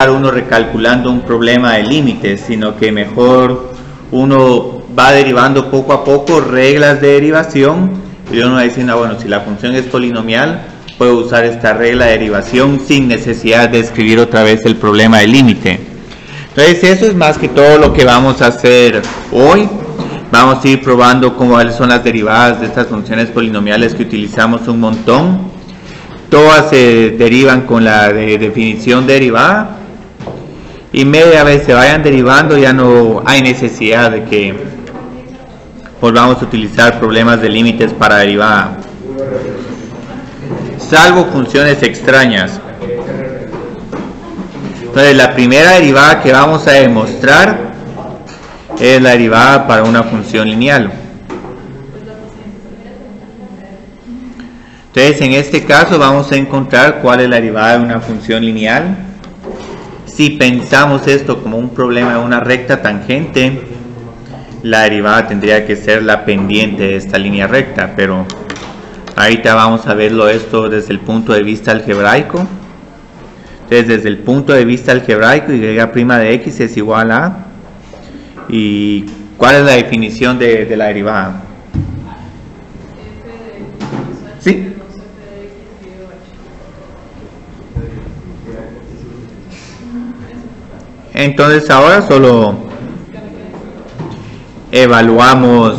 uno recalculando un problema de límites, sino que mejor uno va derivando poco a poco reglas de derivación y uno va diciendo, bueno, si la función es polinomial, puedo usar esta regla de derivación sin necesidad de escribir otra vez el problema de límite. Entonces eso es más que todo lo que vamos a hacer hoy. Vamos a ir probando cómo son las derivadas de estas funciones polinomiales que utilizamos un montón. Todas se derivan con la definición derivada. Y media vez se vayan derivando, ya no hay necesidad de que volvamos a utilizar problemas de límites para derivada, salvo funciones extrañas. Entonces la primera derivada que vamos a demostrar es la derivada para una función lineal. Entonces en este caso vamos a encontrar cuál es la derivada de una función lineal. Si pensamos esto como un problema de una recta tangente, la derivada tendría que ser la pendiente de esta línea recta, pero ahorita vamos a verlo esto desde el punto de vista algebraico. Entonces desde el punto de vista algebraico, y' de x es igual a, ¿y cuál es la definición de la derivada? ¿Sí? Entonces ahora solo evaluamos,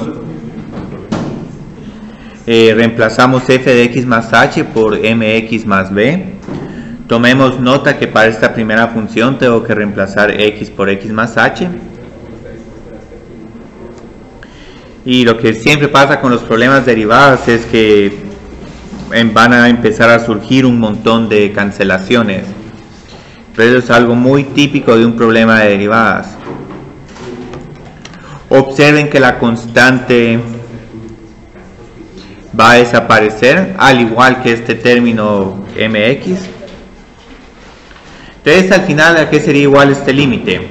reemplazamos f de x más h por mx más b. Tomemos nota que para esta primera función tengo que reemplazar x por x más h. Y lo que siempre pasa con los problemas derivadas es que van a empezar a surgir un montón de cancelaciones. Pero eso es algo muy típico de un problema de derivadas. Observen que la constante va a desaparecer, al igual que este término mx. Entonces al final, ¿a qué sería igual este límite?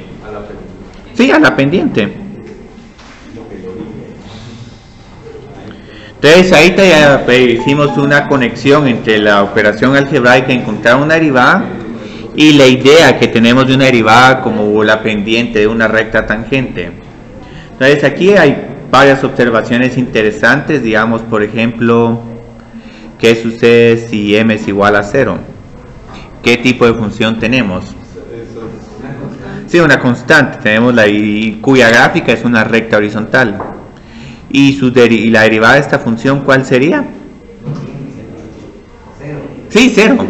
Sí, a la pendiente. Entonces ahí ya hicimos una conexión entre la operación algebraica, encontrar una derivada, y la idea que tenemos de una derivada como la pendiente de una recta tangente. Entonces aquí hay varias observaciones interesantes. Digamos, por ejemplo, ¿qué sucede si m es igual a 0? ¿Qué tipo de función tenemos? Sí, una constante. Tenemos cuya gráfica es una recta horizontal. ¿Y la derivada de esta función cuál sería? Sí, 0.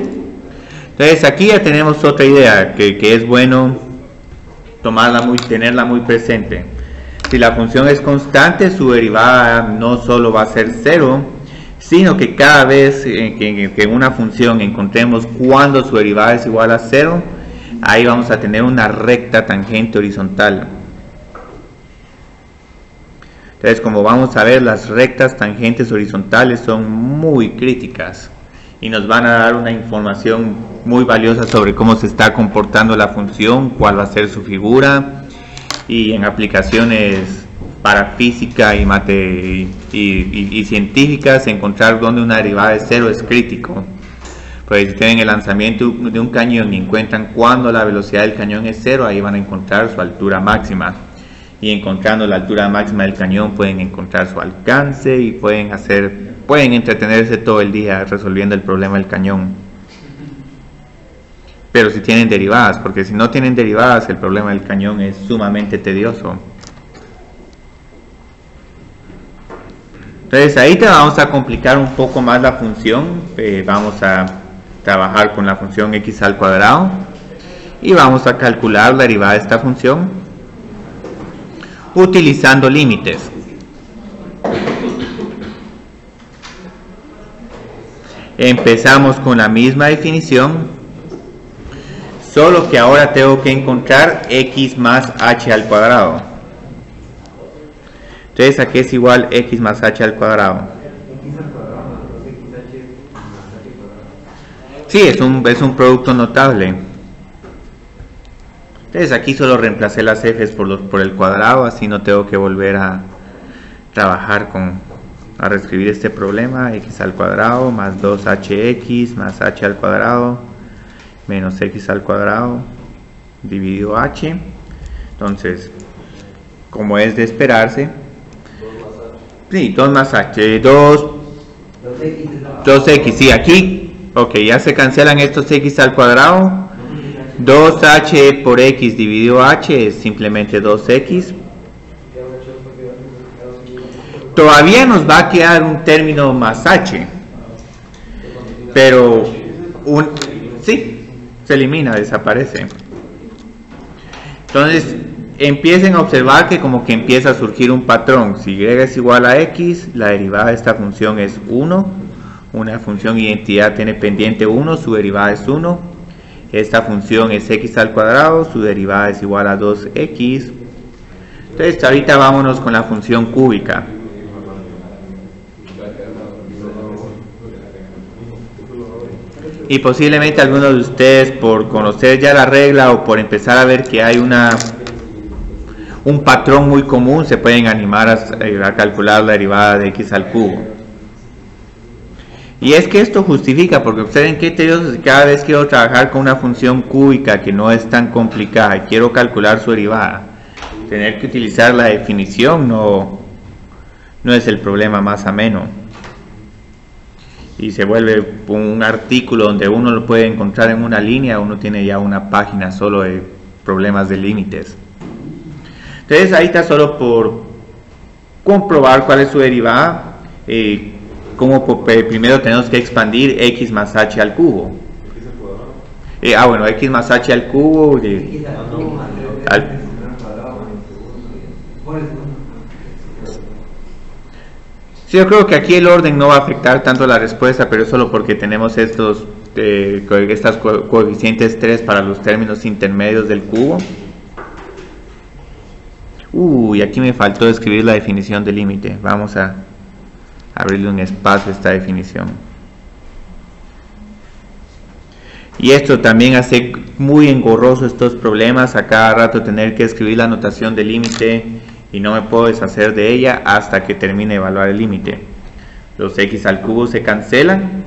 Entonces aquí ya tenemos otra idea que es bueno tenerla muy presente. Si la función es constante, su derivada no solo va a ser 0, sino que cada vez que en una función encontremos cuando su derivada es igual a 0, ahí vamos a tener una recta tangente horizontal. Entonces, como vamos a ver, las rectas tangentes horizontales son muy críticas y nos van a dar una información muy valiosa sobre cómo se está comportando la función, cuál va a ser su figura, y en aplicaciones para física y científicas, encontrar dónde una derivada de 0 es crítico. Pues si tienen el lanzamiento de un cañón y encuentran cuando la velocidad del cañón es 0, ahí van a encontrar su altura máxima. Y encontrando la altura máxima del cañón pueden encontrar su alcance y pueden entretenerse todo el día resolviendo el problema del cañón. Pero si tienen derivadas, porque si no tienen derivadas, el problema del cañón es sumamente tedioso. Entonces ahí te vamos a complicar un poco más la función. Vamos a trabajar con la función x al cuadrado y vamos a calcular la derivada de esta función utilizando límites. Empezamos con la misma definición, solo que ahora tengo que encontrar x más h al cuadrado. Entonces, ¿a qué es igual x más h al cuadrado? Sí, es un producto notable. Entonces aquí solo reemplacé las f's por el cuadrado, así no tengo que volver a trabajar a reescribir este problema. X al cuadrado más 2hx más h al cuadrado menos x al cuadrado dividido h. Entonces, como es de esperarse, sí, 2 más h, 2x, sí, aquí, ok, ya se cancelan estos x al cuadrado, 2h por x dividido h es simplemente 2x. Todavía nos va a quedar un término más h, pero sí, se elimina, desaparece. Entonces empiecen a observar que como que empieza a surgir un patrón. Si y es igual a x, la derivada de esta función es 1. Una función identidad tiene pendiente 1, su derivada es 1. Esta función es x al cuadrado, su derivada es igual a 2x. Entonces ahorita vámonos con la función cúbica. Y posiblemente algunos de ustedes, por conocer ya la regla o por empezar a ver que hay un patrón muy común, se pueden animar a calcular la derivada de x al cubo. Y es que esto justifica, porque observen que tedioso, cada vez quiero trabajar con una función cúbica que no es tan complicada y quiero calcular su derivada, tener que utilizar la definición no es el problema más ameno. Y se vuelve un artículo donde uno lo puede encontrar en una línea, uno tiene ya una página solo de problemas de límites. Entonces ahí está solo por comprobar cuál es su derivada. Primero tenemos que expandir x más h al cubo. Bueno, x más h al cubo. Sí, yo creo que aquí el orden no va a afectar tanto la respuesta, pero es solo porque tenemos estas coeficientes 3 para los términos intermedios del cubo. Y aquí me faltó escribir la definición de límite. Vamos a abrirle un espacio a esta definición. Y esto también hace muy engorroso estos problemas, a cada rato tener que escribir la notación de límite y no me puedo deshacer de ella hasta que termine de evaluar el límite. Los x al cubo se cancelan,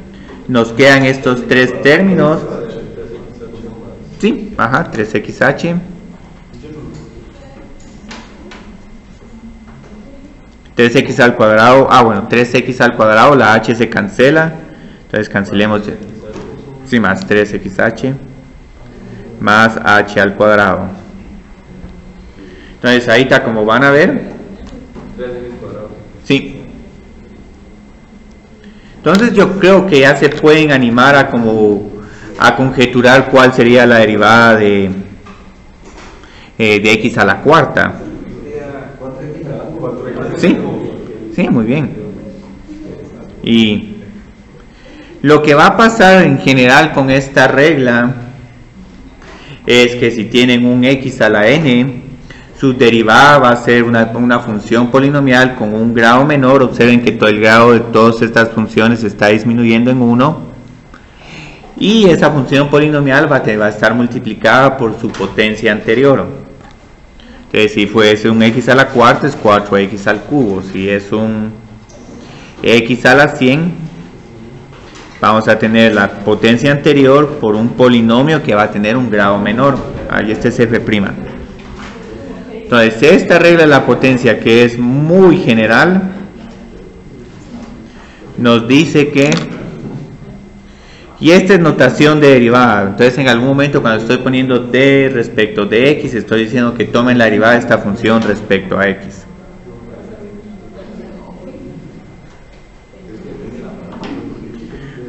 nos quedan estos tres términos. Sí, 3xh. 3x al cuadrado, 3x al cuadrado, la h se cancela, entonces cancelemos, sí, más 3xh, más h al cuadrado. Entonces ahí está, como van a ver. Sí. Entonces yo creo que ya se pueden animar a conjeturar cuál sería la derivada de x a la cuarta. Sí, sí, muy bien. Y lo que va a pasar en general con esta regla es que si tienen un x a la n, su derivada va a ser una función polinomial con un grado menor. Observen que todo el grado de todas estas funciones está disminuyendo en 1. Y esa función polinomial va a estar multiplicada por su potencia anterior. Entonces, si fuese un x a la cuarta es 4x al cubo. Si es un x a la 100, vamos a tener la potencia anterior por un polinomio que va a tener un grado menor. Ahí este es f'. Entonces, esta regla de la potencia, que es muy general, nos dice que, y esta es notación de derivada, entonces en algún momento cuando estoy poniendo d respecto de x, estoy diciendo que tomen la derivada de esta función respecto a x.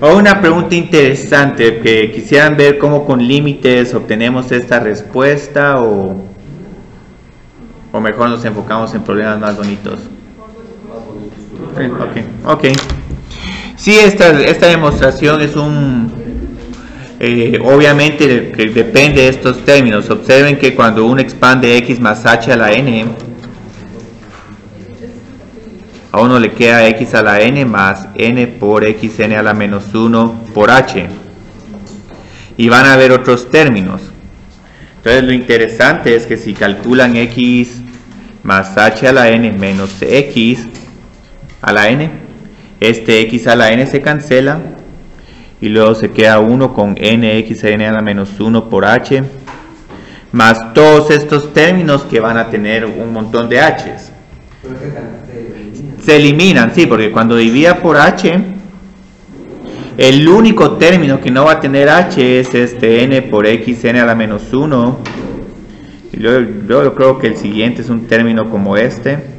O una pregunta interesante, que quisieran ver cómo con límites obtenemos esta respuesta, o mejor nos enfocamos en problemas más bonitos. Ok. Sí, esta demostración es obviamente que depende de estos términos. Observen que cuando uno expande x más h a la n, a uno le queda x a la n más n por xn a la menos 1 por h. Y van a haber otros términos. Entonces lo interesante es que si calculan x más h a la n menos x a la n, este x a la n se cancela y luego se queda 1 con nxn a la menos 1 por h más todos estos términos que van a tener un montón de h's. Se eliminan, sí, porque cuando divida por h, el único término que no va a tener h es este n por x n a la menos 1. Y luego creo que el siguiente es un término como este.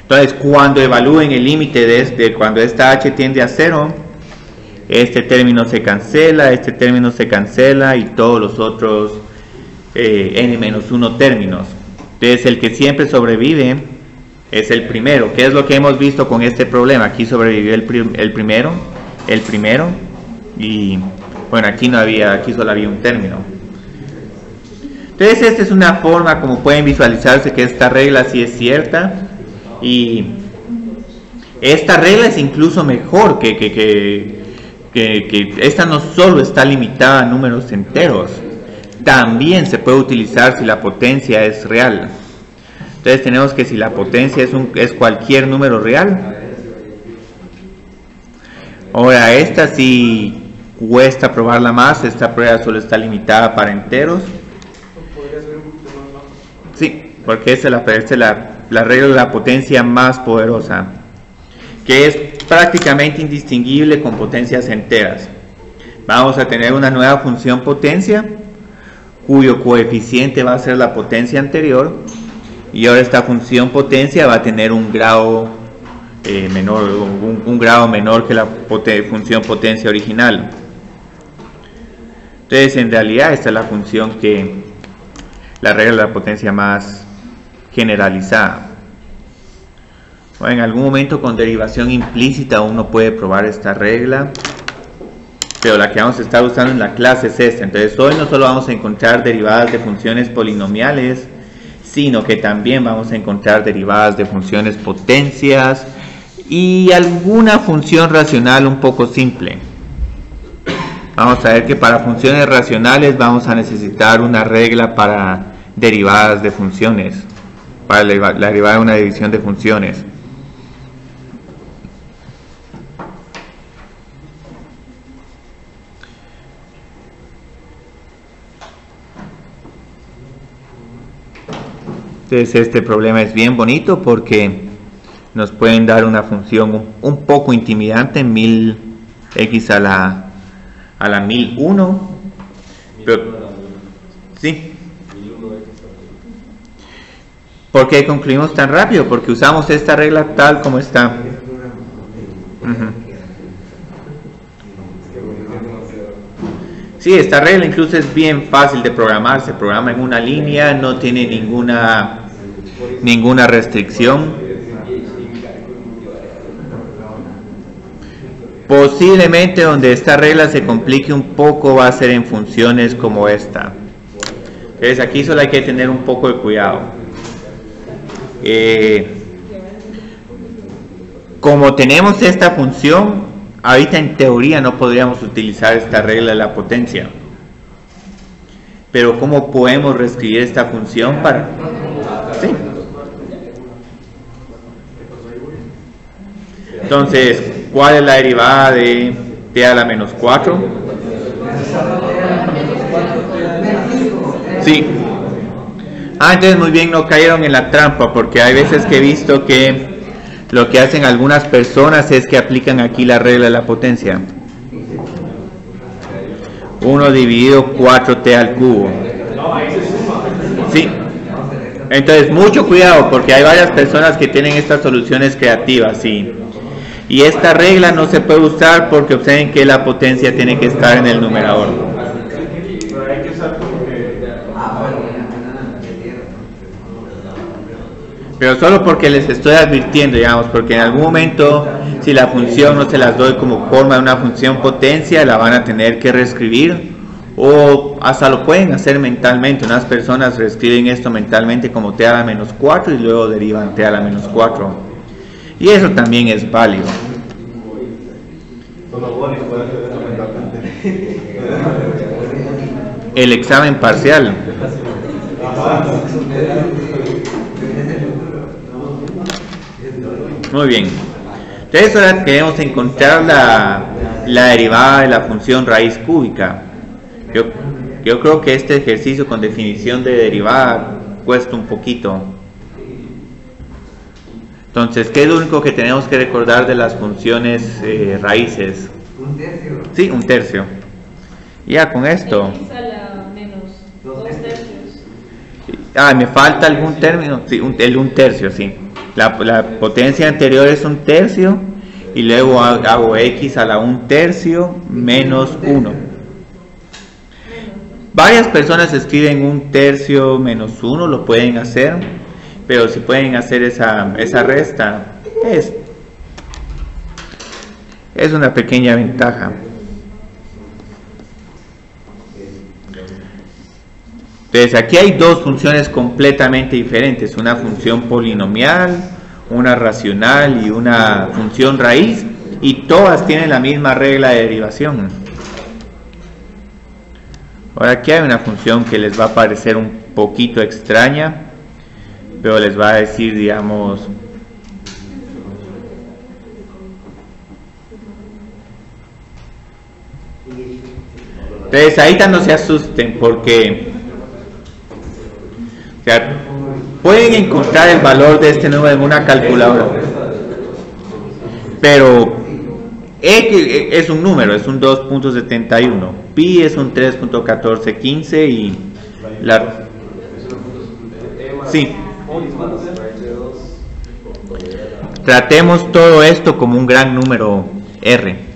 Entonces, cuando evalúen el límite de cuando esta h tiende a 0, este término se cancela, este término se cancela y todos los otros n-1 términos. Entonces, el que siempre sobrevive es el primero. ¿Qué es lo que hemos visto con este problema? Aquí sobrevivió el primero, y bueno, aquí no había, aquí solo había un término. Entonces, esta es una forma como pueden visualizarse que esta regla sí es cierta. Y esta regla es incluso mejor que esta no solo está limitada a números enteros, también se puede utilizar si la potencia es real. Entonces tenemos que si la potencia es cualquier número real. Ahora esta sí cuesta probarla más, esta prueba solo está limitada para enteros. Sí, porque esa es la regla de la potencia más poderosa, que es prácticamente indistinguible con potencias enteras. Vamos a tener una nueva función potencia, cuyo coeficiente va a ser la potencia anterior, y ahora esta función potencia va a tener un grado menor, un grado menor que la función potencia original. Entonces, en realidad, esta es la función la regla de la potencia más generalizada. En algún momento con derivación implícita uno puede probar esta regla, pero la que vamos a estar usando en la clase es esta. Entonces hoy no solo vamos a encontrar derivadas de funciones polinomiales, sino que también vamos a encontrar derivadas de funciones potencias y alguna función racional un poco simple. Vamos a ver que para funciones racionales vamos a necesitar una regla para derivadas de funciones, para la derivada de una división de funciones. Entonces este problema es bien bonito porque nos pueden dar una función un poco intimidante en 1000x a la 1001, pero, ¿sí? ¿Por qué concluimos tan rápido? Porque usamos esta regla tal como está. Sí, esta regla incluso es bien fácil de programar. Se programa en una línea, no tiene ninguna restricción. Posiblemente donde esta regla se complique un poco va a ser en funciones como esta. Entonces aquí solo hay que tener un poco de cuidado. Como tenemos esta función, ahorita en teoría no podríamos utilizar esta regla de la potencia. Pero ¿cómo podemos reescribir esta función para...? Sí. Entonces, ¿cuál es la derivada de t a la menos 4? Sí. Entonces muy bien, no cayeron en la trampa, porque hay veces que he visto que lo que hacen algunas personas es que aplican aquí la regla de la potencia. 1 dividido 4t al cubo. Sí. Entonces mucho cuidado, porque hay varias personas que tienen estas soluciones creativas, sí. Y esta regla no se puede usar porque observen que la potencia tiene que estar en el numerador. Pero solo porque les estoy advirtiendo, digamos, porque en algún momento, si la función no se las doy como forma de una función potencia, la van a tener que reescribir, o hasta lo pueden hacer mentalmente. Unas personas reescriben esto mentalmente como t a la menos 4 y luego derivan t a la menos 4. Y eso también es válido. El examen parcial. Muy bien. Entonces ahora queremos encontrar la derivada de la función raíz cúbica. Yo creo que este ejercicio con definición de derivada cuesta un poquito. Entonces, ¿qué es lo único que tenemos que recordar de las funciones raíces? ¿Un tercio? Sí, un tercio. Ya con esto. X a la menos 2 tercios. Me falta algún término. Sí, un tercio, sí. La potencia anterior es un tercio y luego hago x a la 1 tercio menos 1. Varias personas escriben 1 tercio menos 1, lo pueden hacer, pero si pueden hacer esa resta, es una pequeña ventaja. Entonces aquí hay dos funciones completamente diferentes, una función polinomial, una racional y una función raíz, y todas tienen la misma regla de derivación. Ahora aquí hay una función que les va a parecer un poquito extraña, pero les va a decir, digamos, entonces ahorita no se asusten porque pueden encontrar el valor de este número en una calculadora, pero X es un número, es un 2.71, pi es un 3.1415 y la... Sí. Tratemos todo esto como un gran número R.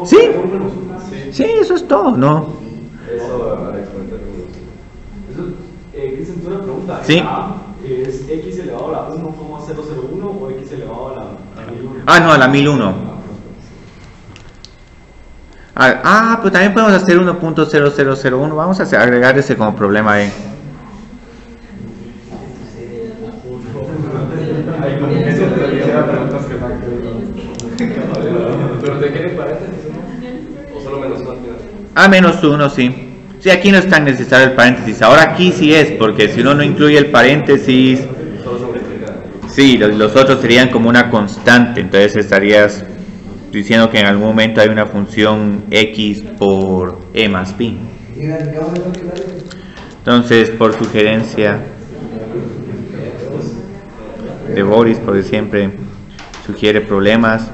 Sí, sí, eso es todo, ¿no? Cristian, una pregunta. Sí. ¿Es x elevado a la 1,001 o x elevado a la 1001? No, a la 1001. Pero también podemos hacer 1.0001. Vamos a agregar ese como problema ahí. ¿Pero te quieren paréntesis o solo menos 1 al final? Menos 1, sí. Sí, aquí no es tan necesario el paréntesis. Ahora aquí sí es, porque si uno no incluye el paréntesis, sí, los otros serían como una constante. Entonces estarías diciendo que en algún momento hay una función x por e más pi. Entonces, por sugerencia de Boris, porque siempre sugiere problemas,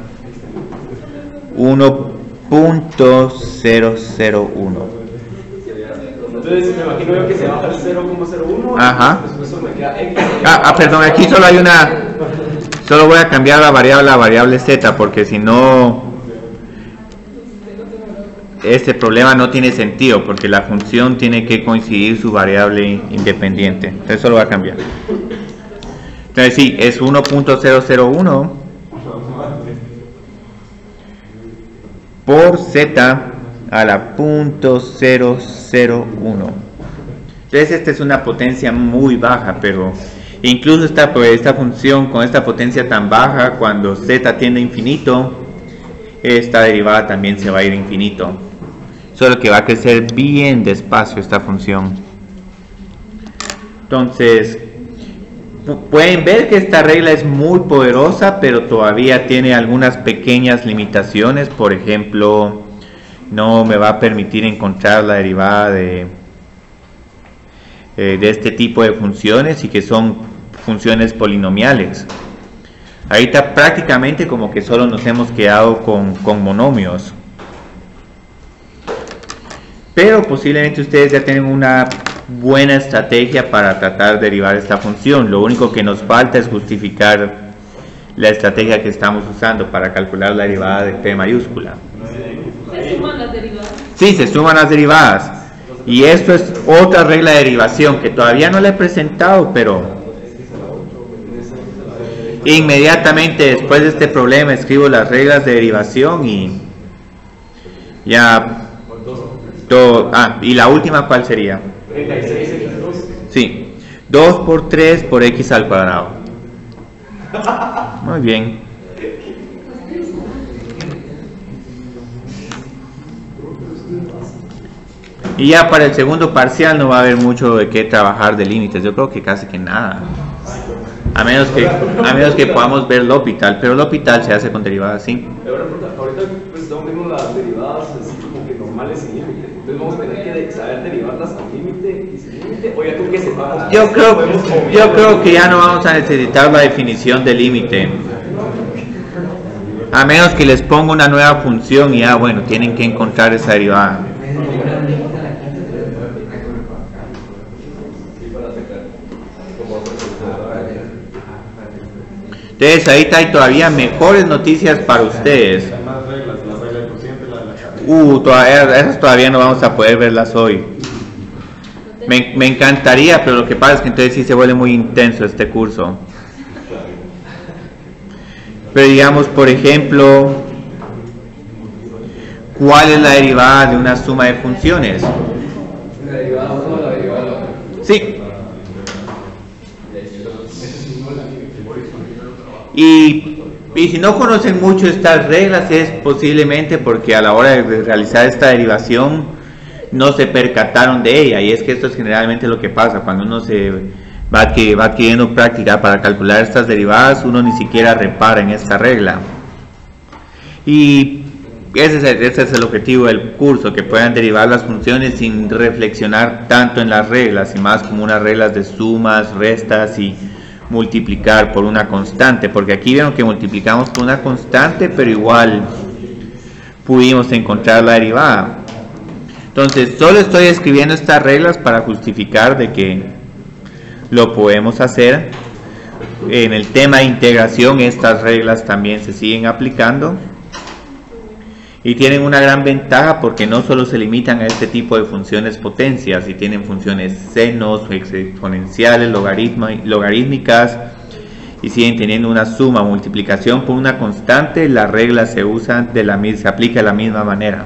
1.001. Entonces me imagino yo que se baja el 0,01. Ajá. Después me queda x. Perdón, aquí solo hay solo voy a cambiar la variable z, porque si no este problema no tiene sentido, porque la función tiene que coincidir su variable independiente. Entonces solo voy a cambiar. Entonces sí, es 1.001 por z a la 0.001. Entonces esta es una potencia muy baja, pero incluso esta función con esta potencia tan baja, cuando z tiende a infinito, esta derivada también se va a ir a infinito, solo que va a crecer bien despacio esta función. Entonces pueden ver que esta regla es muy poderosa, pero todavía tiene algunas pequeñas limitaciones. Por ejemplo, no me va a permitir encontrar la derivada de este tipo de funciones, y que son funciones polinomiales. Ahorita prácticamente como que solo nos hemos quedado con monomios, pero posiblemente ustedes ya tienen una buena estrategia para tratar de derivar esta función. Lo único que nos falta es justificar la estrategia que estamos usando para calcular la derivada de p mayúscula. ¿Se suman las derivadas? Sí, se suman las derivadas. Y esto es otra regla de derivación que todavía no la he presentado, pero inmediatamente después de este problema escribo las reglas de derivación y ya todo. ¿Y la última cuál sería? 36x2. Sí, 2 por 3 por x al cuadrado. Muy bien. Y ya para el segundo parcial no va a haber mucho de qué trabajar de límites. Yo creo que casi que nada. A menos que podamos ver L'Hopital, pero L'Hopital se hace con derivadas así. Ahorita pues estamos viendo las derivadas así como que normales sin límite. Entonces vamos a tener que saber derivarlas con límite y sin límite. O ya con que sepamos. Yo creo que ya no vamos a necesitar la definición de límite. A menos que les ponga una nueva función y ya bueno, tienen que encontrar esa derivada. Entonces ahorita hay todavía mejores noticias para ustedes. Esas todavía no vamos a poder verlas hoy. Me encantaría, pero lo que pasa es que entonces sí se vuelve muy intenso este curso. Pero digamos, por ejemplo, ¿cuál es la derivada de una suma de funciones? La derivada 1 o la derivada 2. Sí. Y si no conocen mucho estas reglas es posiblemente porque a la hora de realizar esta derivación no se percataron de ella, y es que esto es generalmente lo que pasa cuando uno se va adquiriendo práctica para calcular estas derivadas. Uno ni siquiera repara en esta regla, y ese es el objetivo del curso, que puedan derivar las funciones sin reflexionar tanto en las reglas, y más como unas reglas de sumas, restas y multiplicar por una constante, porque aquí vieron que multiplicamos por una constante pero igual pudimos encontrar la derivada. Entonces solo estoy escribiendo estas reglas para justificar de que lo podemos hacer. En el tema de integración estas reglas también se siguen aplicando y tienen una gran ventaja porque no solo se limitan a este tipo de funciones potencias, y tienen funciones senos, exponenciales, logarítmicas, y siguen teniendo una suma, multiplicación por una constante. Las reglas se usan se aplica de la misma manera.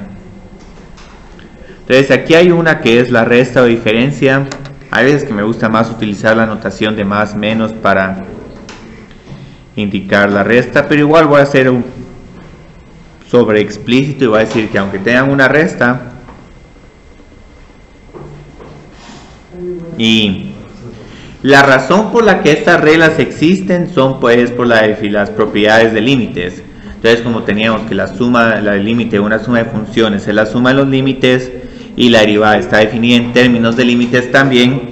Entonces aquí hay una que es la resta o diferencia. Hay veces que me gusta más utilizar la notación de más menos para indicar la resta, pero igual voy a hacer un sobre explícito y voy a decir que aunque tengan una resta, y la razón por la que estas reglas existen son pues por las propiedades de límites. Entonces, como teníamos que la límite de una suma de funciones es la suma de los límites y la derivada está definida en términos de límites también,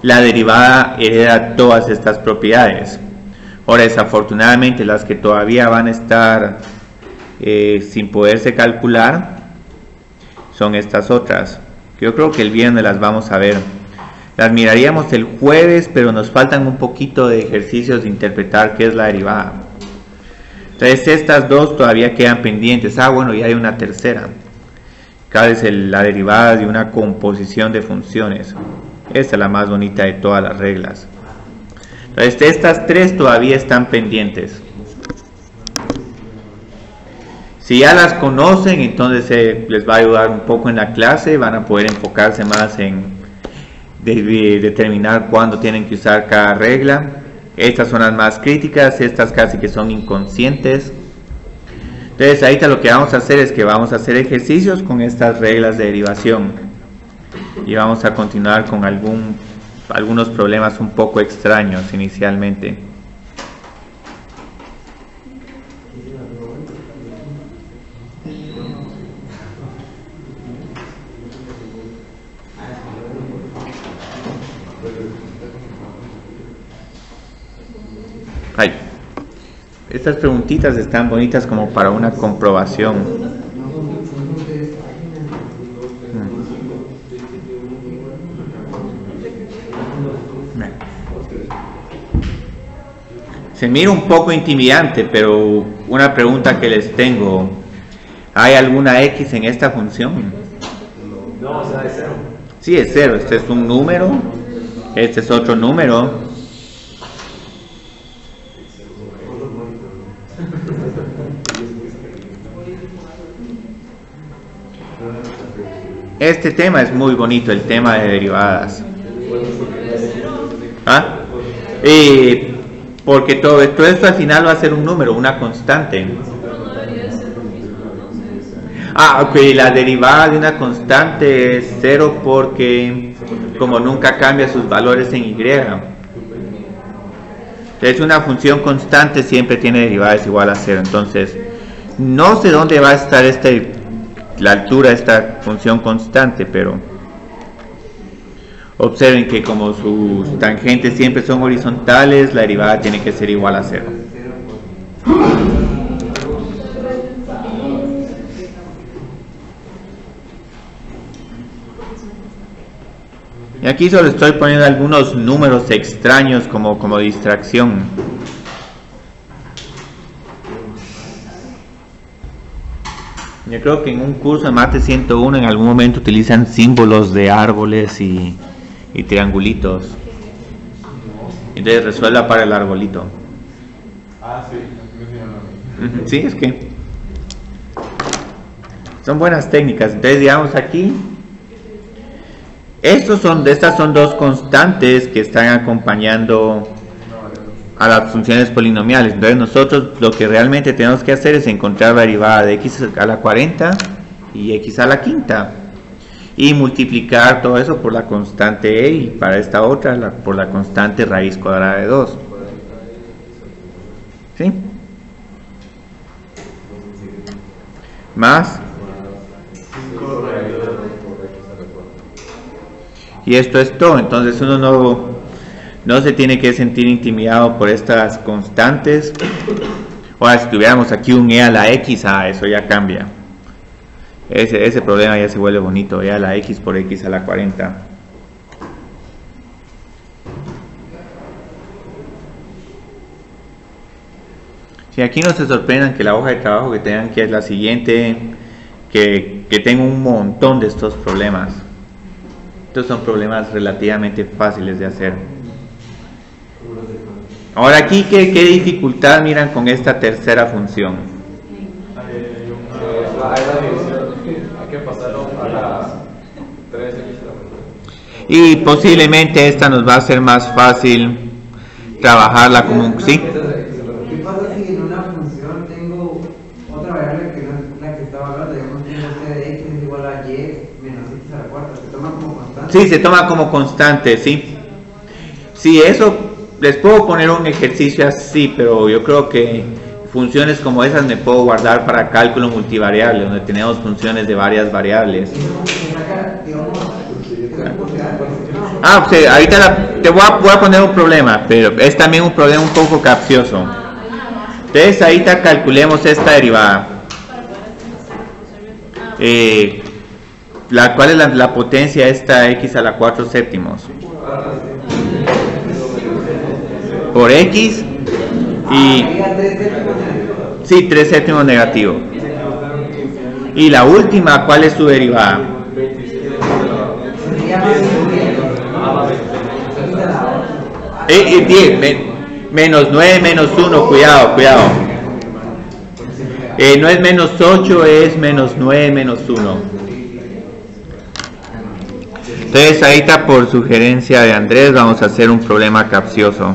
la derivada hereda todas estas propiedades. Ahora, desafortunadamente, las que todavía van a estar sin poderse calcular son estas otras, que yo creo que el viernes las vamos a ver. Las miraríamos el jueves, pero nos faltan un poquito de ejercicios de interpretar qué es la derivada. Entonces estas dos todavía quedan pendientes. Bueno, y hay una tercera. Cada vez la derivada de una composición de funciones. Esta es la más bonita de todas las reglas. Entonces estas tres todavía están pendientes. Si ya las conocen, entonces les va a ayudar un poco en la clase. Van a poder enfocarse más en determinar cuándo tienen que usar cada regla. Estas son las más críticas, estas casi que son inconscientes. Entonces ahorita lo que vamos a hacer es que vamos a hacer ejercicios con estas reglas de derivación y vamos a continuar con algunos problemas un poco extraños inicialmente. Ay, estas preguntitas están bonitas como para una comprobación. Se mira un poco intimidante, pero una pregunta que les tengo: ¿hay alguna X en esta función? No, o sea, es cero. Sí, es cero. Este es un número, este es otro número. Este tema es muy bonito, el tema de derivadas. ¿Ah? Porque todo esto al final va a ser un número, una constante. Ok, la derivada de una constante es cero porque como nunca cambia sus valores en Y. Entonces una función constante siempre tiene derivadas igual a 0. Entonces no sé dónde va a estar la altura de esta función constante, pero observen que como sus tangentes siempre son horizontales, la derivada tiene que ser igual a 0. Y aquí solo estoy poniendo algunos números extraños como distracción. Yo creo que en un curso de Mate 101 en algún momento utilizan símbolos de árboles y triangulitos. Entonces resuelva para el arbolito. Ah, sí. Sí, es que son buenas técnicas. Entonces digamos aquí, estas son dos constantes que están acompañando a las funciones polinomiales. Entonces nosotros lo que realmente tenemos que hacer es encontrar la derivada de x a la 40 y x a la quinta y multiplicar todo eso por la constante e, y para esta otra por la constante raíz cuadrada de 2. ¿Sí? Más. Y esto es todo. Entonces uno no se tiene que sentir intimidado por estas constantes. Ahora, si tuviéramos aquí un e a la x, eso ya cambia. Ese problema ya se vuelve bonito. E a la x por x a la 40. Si aquí no se sorprendan que la hoja de trabajo que tengan que es la siguiente, que tengo un montón de estos problemas. Estos son problemas relativamente fáciles de hacer. Ahora aquí, ¿qué dificultad miran con esta tercera función? Hay que pasarlo a la 3x. Y posiblemente esta nos va a ser más fácil trabajarla como un... ¿Sí? ¿Qué pasa si en una función tengo otra variable que no es la que estaba hablando? Digamos, tengo c de x es igual a y menos x a la cuarta. ¿Se toma como constante? Sí, se toma como constante, sí. Sí, eso les puedo poner un ejercicio así, pero yo creo que funciones como esas me puedo guardar para cálculo multivariable, donde tenemos funciones de varias variables. Ahorita te voy a poner un problema, pero es también un problema un poco capcioso. Entonces ahorita calculemos esta derivada. ¿Cuál es la potencia de esta x a la 4 séptimos? Por x y... Sí, 3 séptimos negativo. Y la última, ¿cuál es su derivada? Menos 9 menos 1, cuidado. No es menos 8, es menos 9 menos 1. Entonces ahorita por sugerencia de Andrés vamos a hacer un problema capcioso.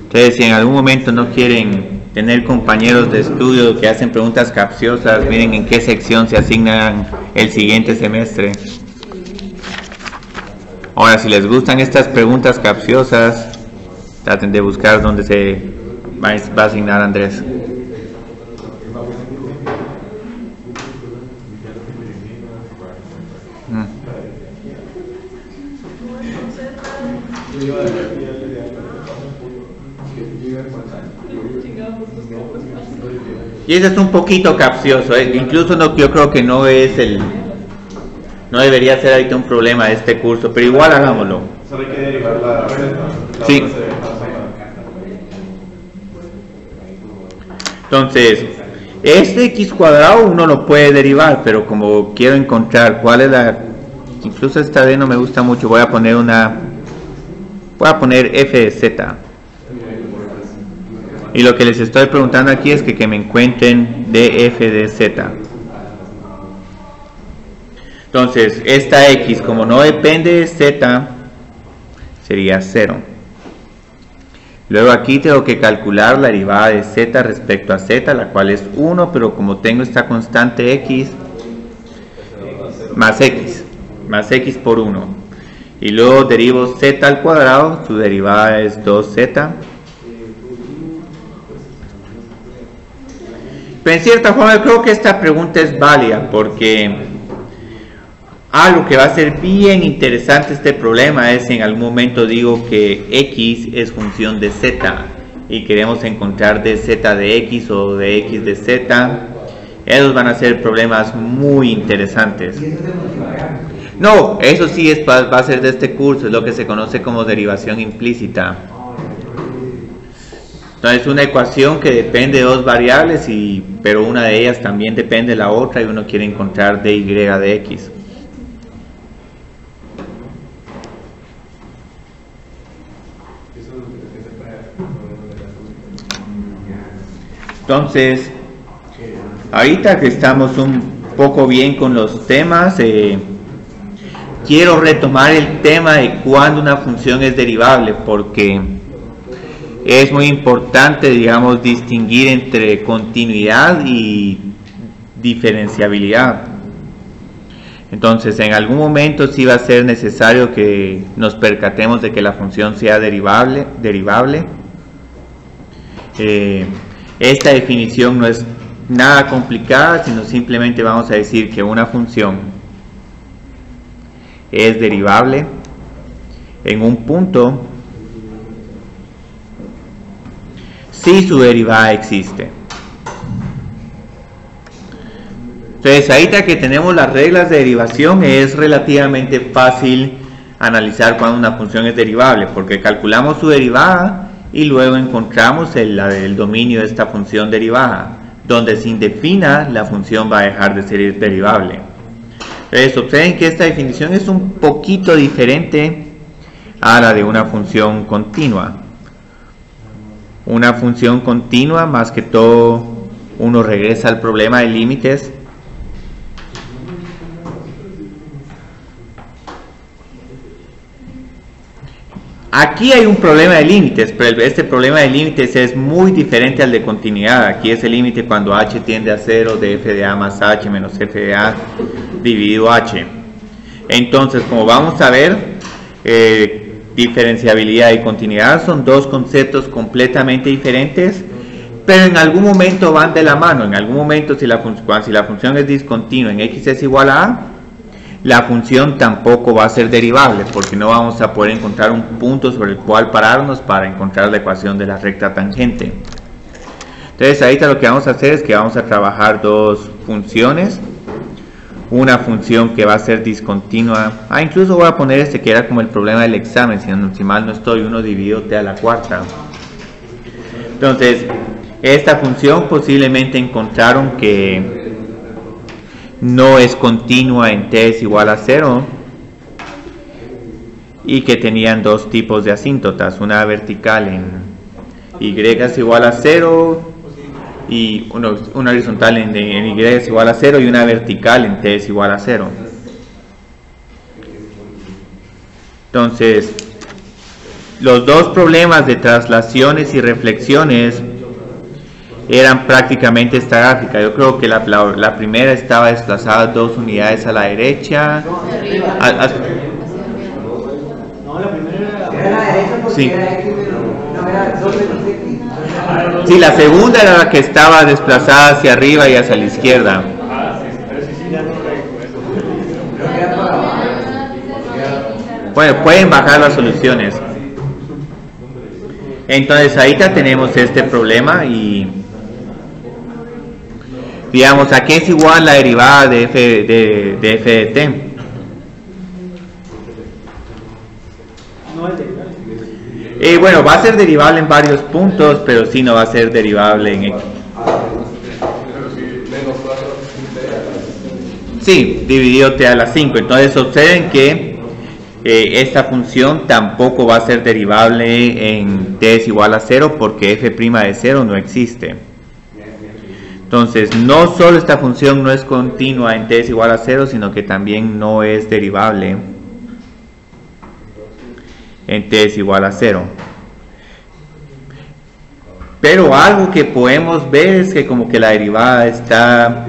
Entonces si en algún momento no quieren tener compañeros de estudio que hacen preguntas capciosas, miren en qué sección se asignan el siguiente semestre. Ahora, si les gustan estas preguntas capciosas, traten de buscar dónde se va a asignar Andrés. Y ese es un poquito capcioso, incluso yo creo que no debería ser ahorita un problema de este curso, pero igual hagámoslo. Solo hay que derivar la Sí. Entonces, este x cuadrado uno lo puede derivar, pero como quiero encontrar cuál es incluso esta d no me gusta mucho, voy a poner f de z. Y lo que les estoy preguntando aquí es que me encuentren df de z. Entonces, esta x, como no depende de z, sería 0. Luego aquí tengo que calcular la derivada de z respecto a z, la cual es 1, pero como tengo esta constante x, más x por 1. y luego derivo z al cuadrado, su derivada es 2z. Pero en cierta forma yo creo que esta pregunta es válida, porque algo que va a ser bien interesante este problema es si en algún momento digo que x es función de z y queremos encontrar de z de x o de x de z. Esos van a ser problemas muy interesantes. Y eso es multivariable. No, eso sí va a ser de este curso, es lo que se conoce como derivación implícita. Entonces es una ecuación que depende de dos variables, pero una de ellas también depende de la otra y uno quiere encontrar dy de x. Entonces, ahorita que estamos un poco bien con los temas, quiero retomar el tema de cuándo una función es derivable, porque es muy importante, digamos, distinguir entre continuidad y diferenciabilidad. Entonces, en algún momento sí va a ser necesario que nos percatemos de que la función sea derivable. Esta definición no es nada complicada, sino simplemente vamos a decir que una función es derivable en un punto si su derivada existe. Entonces, ahorita que tenemos las reglas de derivación, es relativamente fácil analizar cuando una función es derivable, porque calculamos su derivada y luego encontramos el dominio de esta función derivada, donde sin defina la función va a dejar de ser derivable. Entonces, observen que esta definición es un poquito diferente a la de una función continua. Una función continua, más que todo, uno regresa al problema de límites. Aquí hay un problema de límites, pero este problema de límites es muy diferente al de continuidad. Aquí es el límite cuando h tiende a 0 de f de a más h menos f de a dividido h. Entonces, como vamos a ver, diferenciabilidad y continuidad son dos conceptos completamente diferentes, pero en algún momento van de la mano. En algún momento, si la función es discontinua en x es igual a a, la función tampoco va a ser derivable, porque no vamos a poder encontrar un punto sobre el cual pararnos para encontrar la ecuación de la recta tangente. Entonces, ahorita lo que vamos a hacer es que vamos a trabajar dos funciones. Una función que va a ser discontinua. Incluso voy a poner que era como el problema del examen, si mal no estoy, 1 dividido t a la cuarta. Entonces, esta función posiblemente encontraron que no es continua en t es igual a 0 y que tenían dos tipos de asíntotas, una vertical en y es igual a 0 y una horizontal en y es igual a 0 y una vertical en t es igual a 0. Entonces, los dos problemas de traslaciones y reflexiones eran prácticamente esta gráfica. Yo creo que la primera estaba desplazada 2 unidades a la derecha. No, la primera era la derecha porque sí. Era x menos, no, era 2 menos x. Sí, la segunda era la que estaba desplazada hacia arriba y hacia la izquierda. Creo que era para abajo. Bueno, pueden bajar las soluciones. Entonces, ahorita tenemos este problema y digamos, ¿a qué es igual la derivada de f de t? Bueno, va a ser derivable en varios puntos, pero sí no va a ser derivable en x. Sí, dividido t a la 5. Entonces, observen que esta función tampoco va a ser derivable en t es igual a 0 porque f' de 0 no existe. Entonces, no solo esta función no es continua en t es igual a 0, sino que también no es derivable en t es igual a 0. Pero algo que podemos ver es que como que la derivada está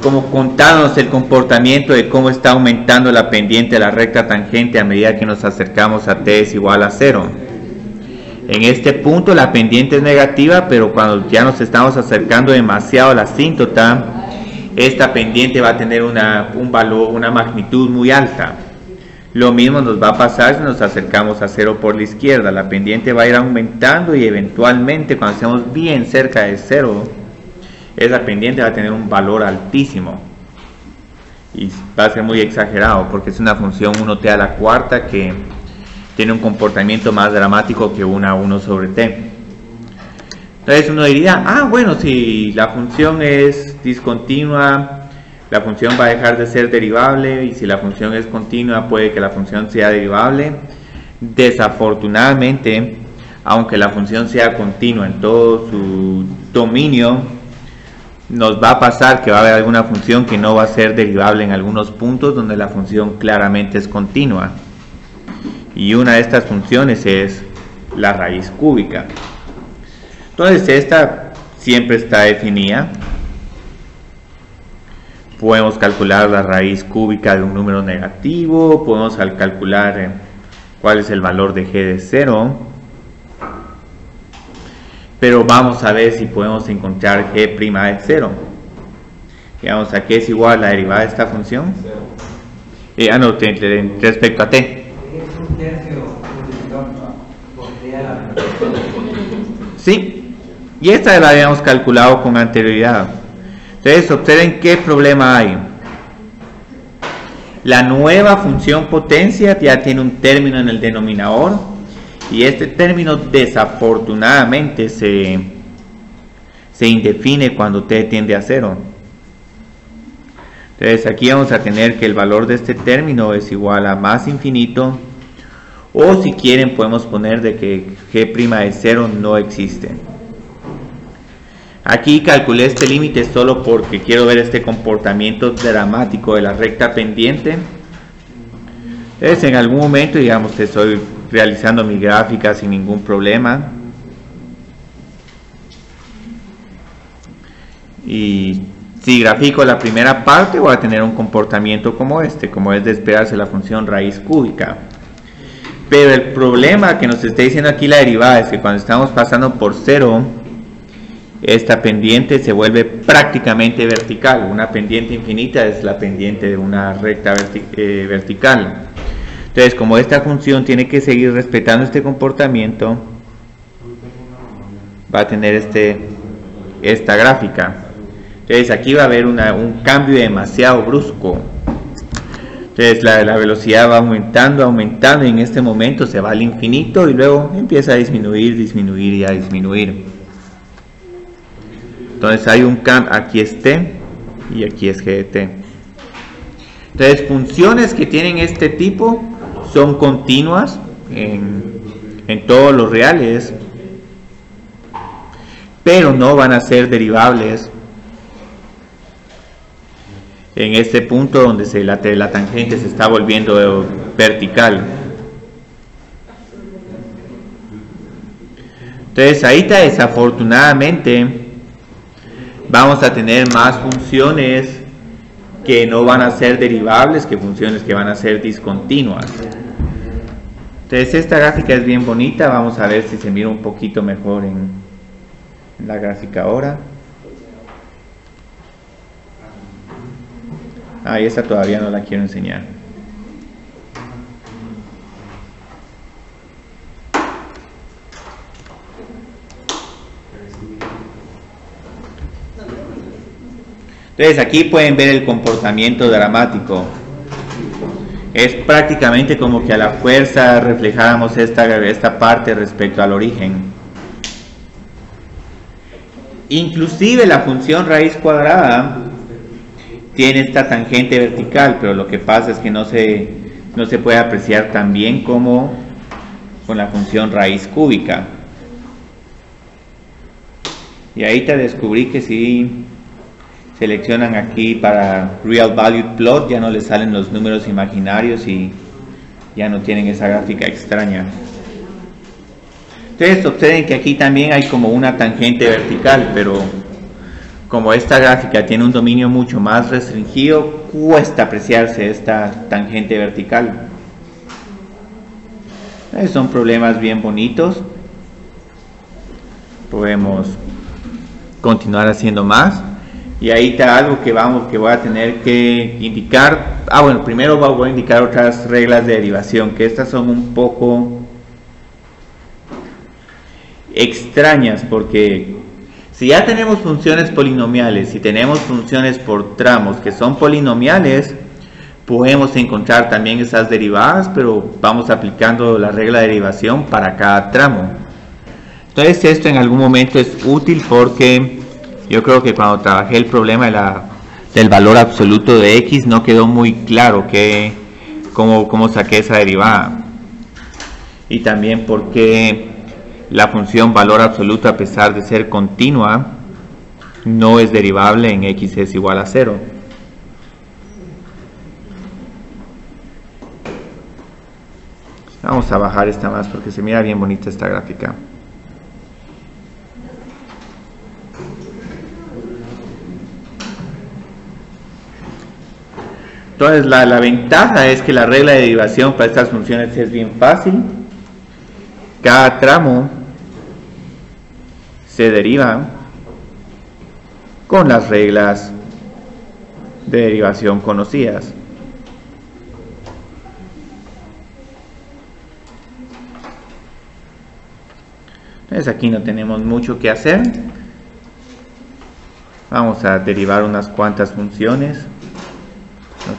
como contándonos el comportamiento de cómo está aumentando la pendiente de la recta tangente a medida que nos acercamos a t es igual a 0. En este punto la pendiente es negativa, pero cuando ya nos estamos acercando demasiado a la asíntota, esta pendiente va a tener un valor, una magnitud muy alta. Lo mismo nos va a pasar si nos acercamos a 0 por la izquierda. La pendiente va a ir aumentando y eventualmente cuando estemos bien cerca de 0, esa pendiente va a tener un valor altísimo. Y va a ser muy exagerado porque es una función 1t a la cuarta que tiene un comportamiento más dramático que una 1 sobre t. Entonces uno diría, bueno, si la función es discontinua, la función va a dejar de ser derivable, y si la función es continua puede que la función sea derivable. Desafortunadamente, aunque la función sea continua en todo su dominio, nos va a pasar que va a haber alguna función que no va a ser derivable en algunos puntos donde la función claramente es continua, y una de estas funciones es la raíz cúbica. Entonces esta siempre está definida. Podemos calcular la raíz cúbica de un número negativo, podemos calcular cuál es el valor de g de 0, pero vamos a ver si podemos encontrar g' de 0. Digamos, ¿a qué es igual la derivada de esta función? Respecto a t. Es un tercio por t a la Sí, y esta la habíamos calculado con anterioridad. Entonces observen qué problema hay. La nueva función potencia ya tiene un término en el denominador, y este término desafortunadamente se indefine cuando t tiende a 0. Entonces aquí vamos a tener que el valor de este término es igual a más infinito, o si quieren podemos poner de que g' de 0 no existe. Aquí calculé este límite solo porque quiero ver este comportamiento dramático de la recta pendiente. Entonces en algún momento, digamos que estoy realizando mi gráfica sin ningún problema, y si grafico la primera parte voy a tener un comportamiento como este, como es de esperarse la función raíz cúbica. Pero el problema que nos está diciendo aquí la derivada es que cuando estamos pasando por 0, esta pendiente se vuelve prácticamente vertical. Una pendiente infinita es la pendiente de una recta vertical. Entonces, como esta función tiene que seguir respetando este comportamiento, va a tener esta gráfica. Entonces aquí va a haber un cambio demasiado brusco. Entonces la velocidad va aumentando, y en este momento se va al infinito y luego empieza a disminuir y a disminuir. Entonces hay un cambio, aquí es t y aquí es g de t. Entonces funciones que tienen este tipo son continuas en todos los reales, pero no van a ser derivables en este punto donde la tangente se está volviendo vertical. Entonces ahorita desafortunadamente vamos a tener más funciones que no van a ser derivables que funciones que van a ser discontinuas. Entonces esta gráfica es bien bonita. Vamos a ver si se mira un poquito mejor en la gráfica ahora. Y esta todavía no la quiero enseñar. Entonces aquí pueden ver el comportamiento dramático. Es prácticamente como que a la fuerza reflejáramos esta parte respecto al origen. Inclusive la función raíz cuadrada tiene esta tangente vertical, pero lo que pasa es que no se puede apreciar tan bien como con la función raíz cúbica. Y ahí te descubrí que si seleccionan aquí para Real Valued Plot ya no les salen los números imaginarios y ya no tienen esa gráfica extraña. Entonces observen que aquí también hay como una tangente vertical, pero como esta gráfica tiene un dominio mucho más restringido, cuesta apreciarse esta tangente vertical. Son problemas bien bonitos. Podemos continuar haciendo más. Y ahí está algo que voy a tener que indicar. Bueno, primero voy a indicar otras reglas de derivación, que estas son un poco extrañas, porque si ya tenemos funciones polinomiales y tenemos funciones por tramos que son polinomiales, podemos encontrar también esas derivadas, pero vamos aplicando la regla de derivación para cada tramo. Entonces esto en algún momento es útil, porque yo creo que cuando trabajé el problema del valor absoluto de x no quedó muy claro cómo saqué esa derivada, y también porque la función valor absoluto, a pesar de ser continua, no es derivable en x es igual a 0. Vamos a bajar esta más porque se mira bien bonita esta gráfica. Entonces la ventaja es que la regla de derivación para estas funciones es bien fácil. Cada tramo se deriva con las reglas de derivación conocidas. Entonces aquí no tenemos mucho que hacer. Vamos a derivar unas cuantas funciones.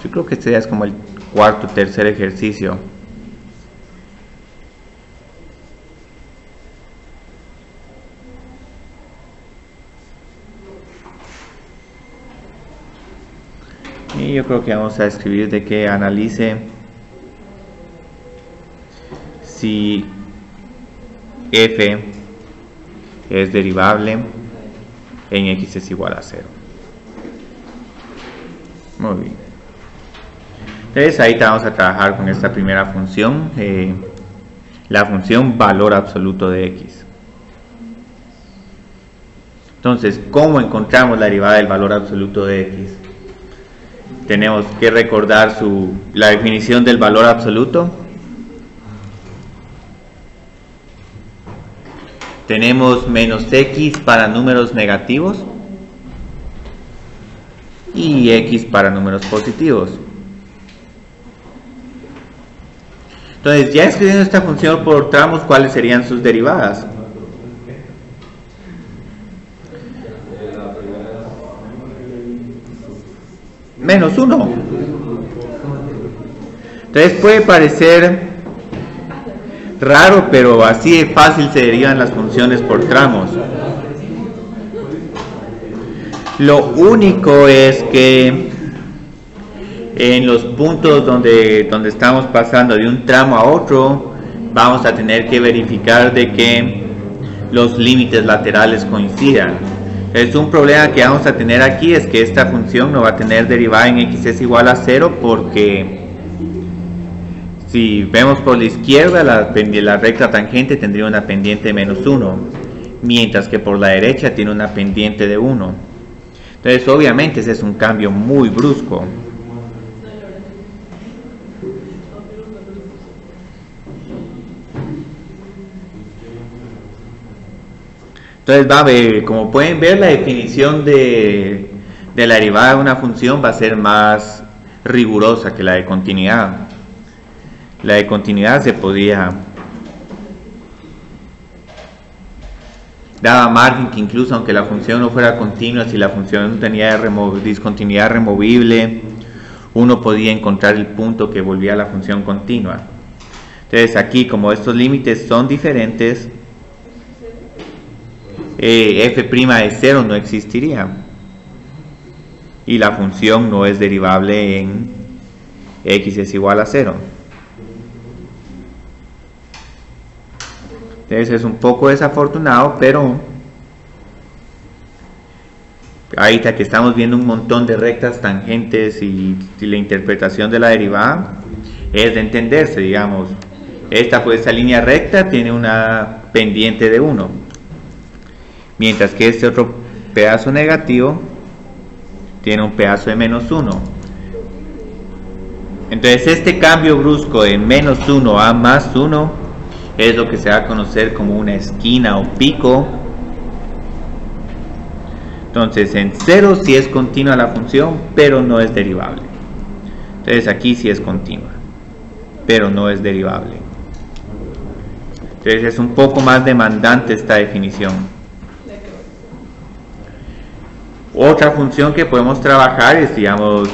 Yo creo que este ya es como el cuarto o tercer ejercicio. Y yo creo que vamos a escribir de que analice si f es derivable en x es igual a 0. Muy bien. Entonces ahí vamos a trabajar con esta primera función, la función valor absoluto de x. Entonces, ¿cómo encontramos la derivada del valor absoluto de x? Tenemos que recordar la definición del valor absoluto. Tenemos menos x para números negativos y x para números positivos. Entonces, ya escribiendo esta función por tramos, ¿cuáles serían sus derivadas? Menos 1. Entonces puede parecer raro, pero así de fácil se derivan las funciones por tramos. Lo único es que en los puntos donde estamos pasando de un tramo a otro, vamos a tener que verificar de que los límites laterales coincidan. Es un problema que vamos a tener aquí, es que esta función no va a tener derivada en x es igual a 0, porque si vemos por la izquierda, la recta tangente tendría una pendiente de menos 1, mientras que por la derecha tiene una pendiente de 1. Entonces obviamente ese es un cambio muy brusco. Entonces como pueden ver, la definición de la derivada de una función va a ser más rigurosa que la de continuidad. La de continuidad se podía, daba margen que incluso aunque la función no fuera continua, si la función tenía discontinuidad removible, uno podía encontrar el punto que volvía a la función continua. Entonces aquí, como estos límites son diferentes, f' de 0 no existiría y la función no es derivable en x es igual a 0. Entonces es un poco desafortunado, pero ahí está que estamos viendo un montón de rectas tangentes y la interpretación de la derivada es de entenderse, digamos. Esta línea recta tiene una pendiente de 1. Mientras que este otro pedazo negativo tiene un pedazo de menos 1. Entonces este cambio brusco de menos 1 a más 1 es lo que se va a conocer como una esquina o pico. Entonces en 0 sí es continua la función, pero no es derivable. Entonces aquí sí es continua, pero no es derivable. Entonces es un poco más demandante esta definición. Otra función que podemos trabajar es, digamos,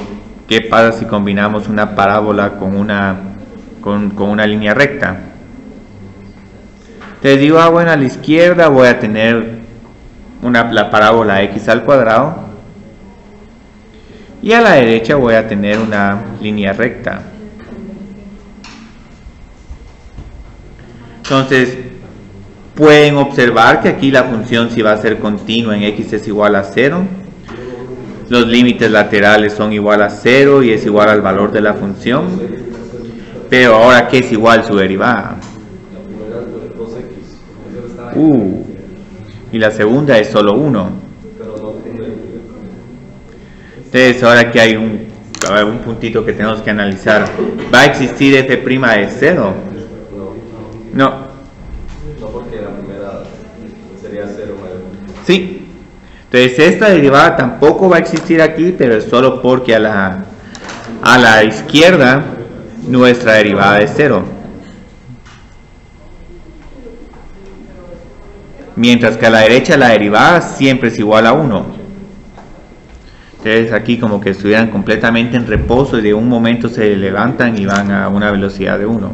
qué pasa si combinamos una parábola con una línea recta. Entonces digo, bueno, a la izquierda voy a tener la parábola x al cuadrado y a la derecha voy a tener una línea recta. Entonces pueden observar que aquí la función sí va a ser continua en x es igual a 0. Los límites laterales son igual a 0 y es igual al valor de la función. Pero ahora, ¿qué es igual su derivada? Y la segunda es solo 1. Entonces ahora aquí hay un puntito que tenemos que analizar. ¿Va a existir f' de 0? No. No, porque la primera sería 0. Sí. Entonces esta derivada tampoco va a existir aquí, pero es solo porque a la izquierda nuestra derivada es 0. Mientras que a la derecha la derivada siempre es igual a 1. Entonces aquí como que estuvieran completamente en reposo y de un momento se levantan y van a una velocidad de 1.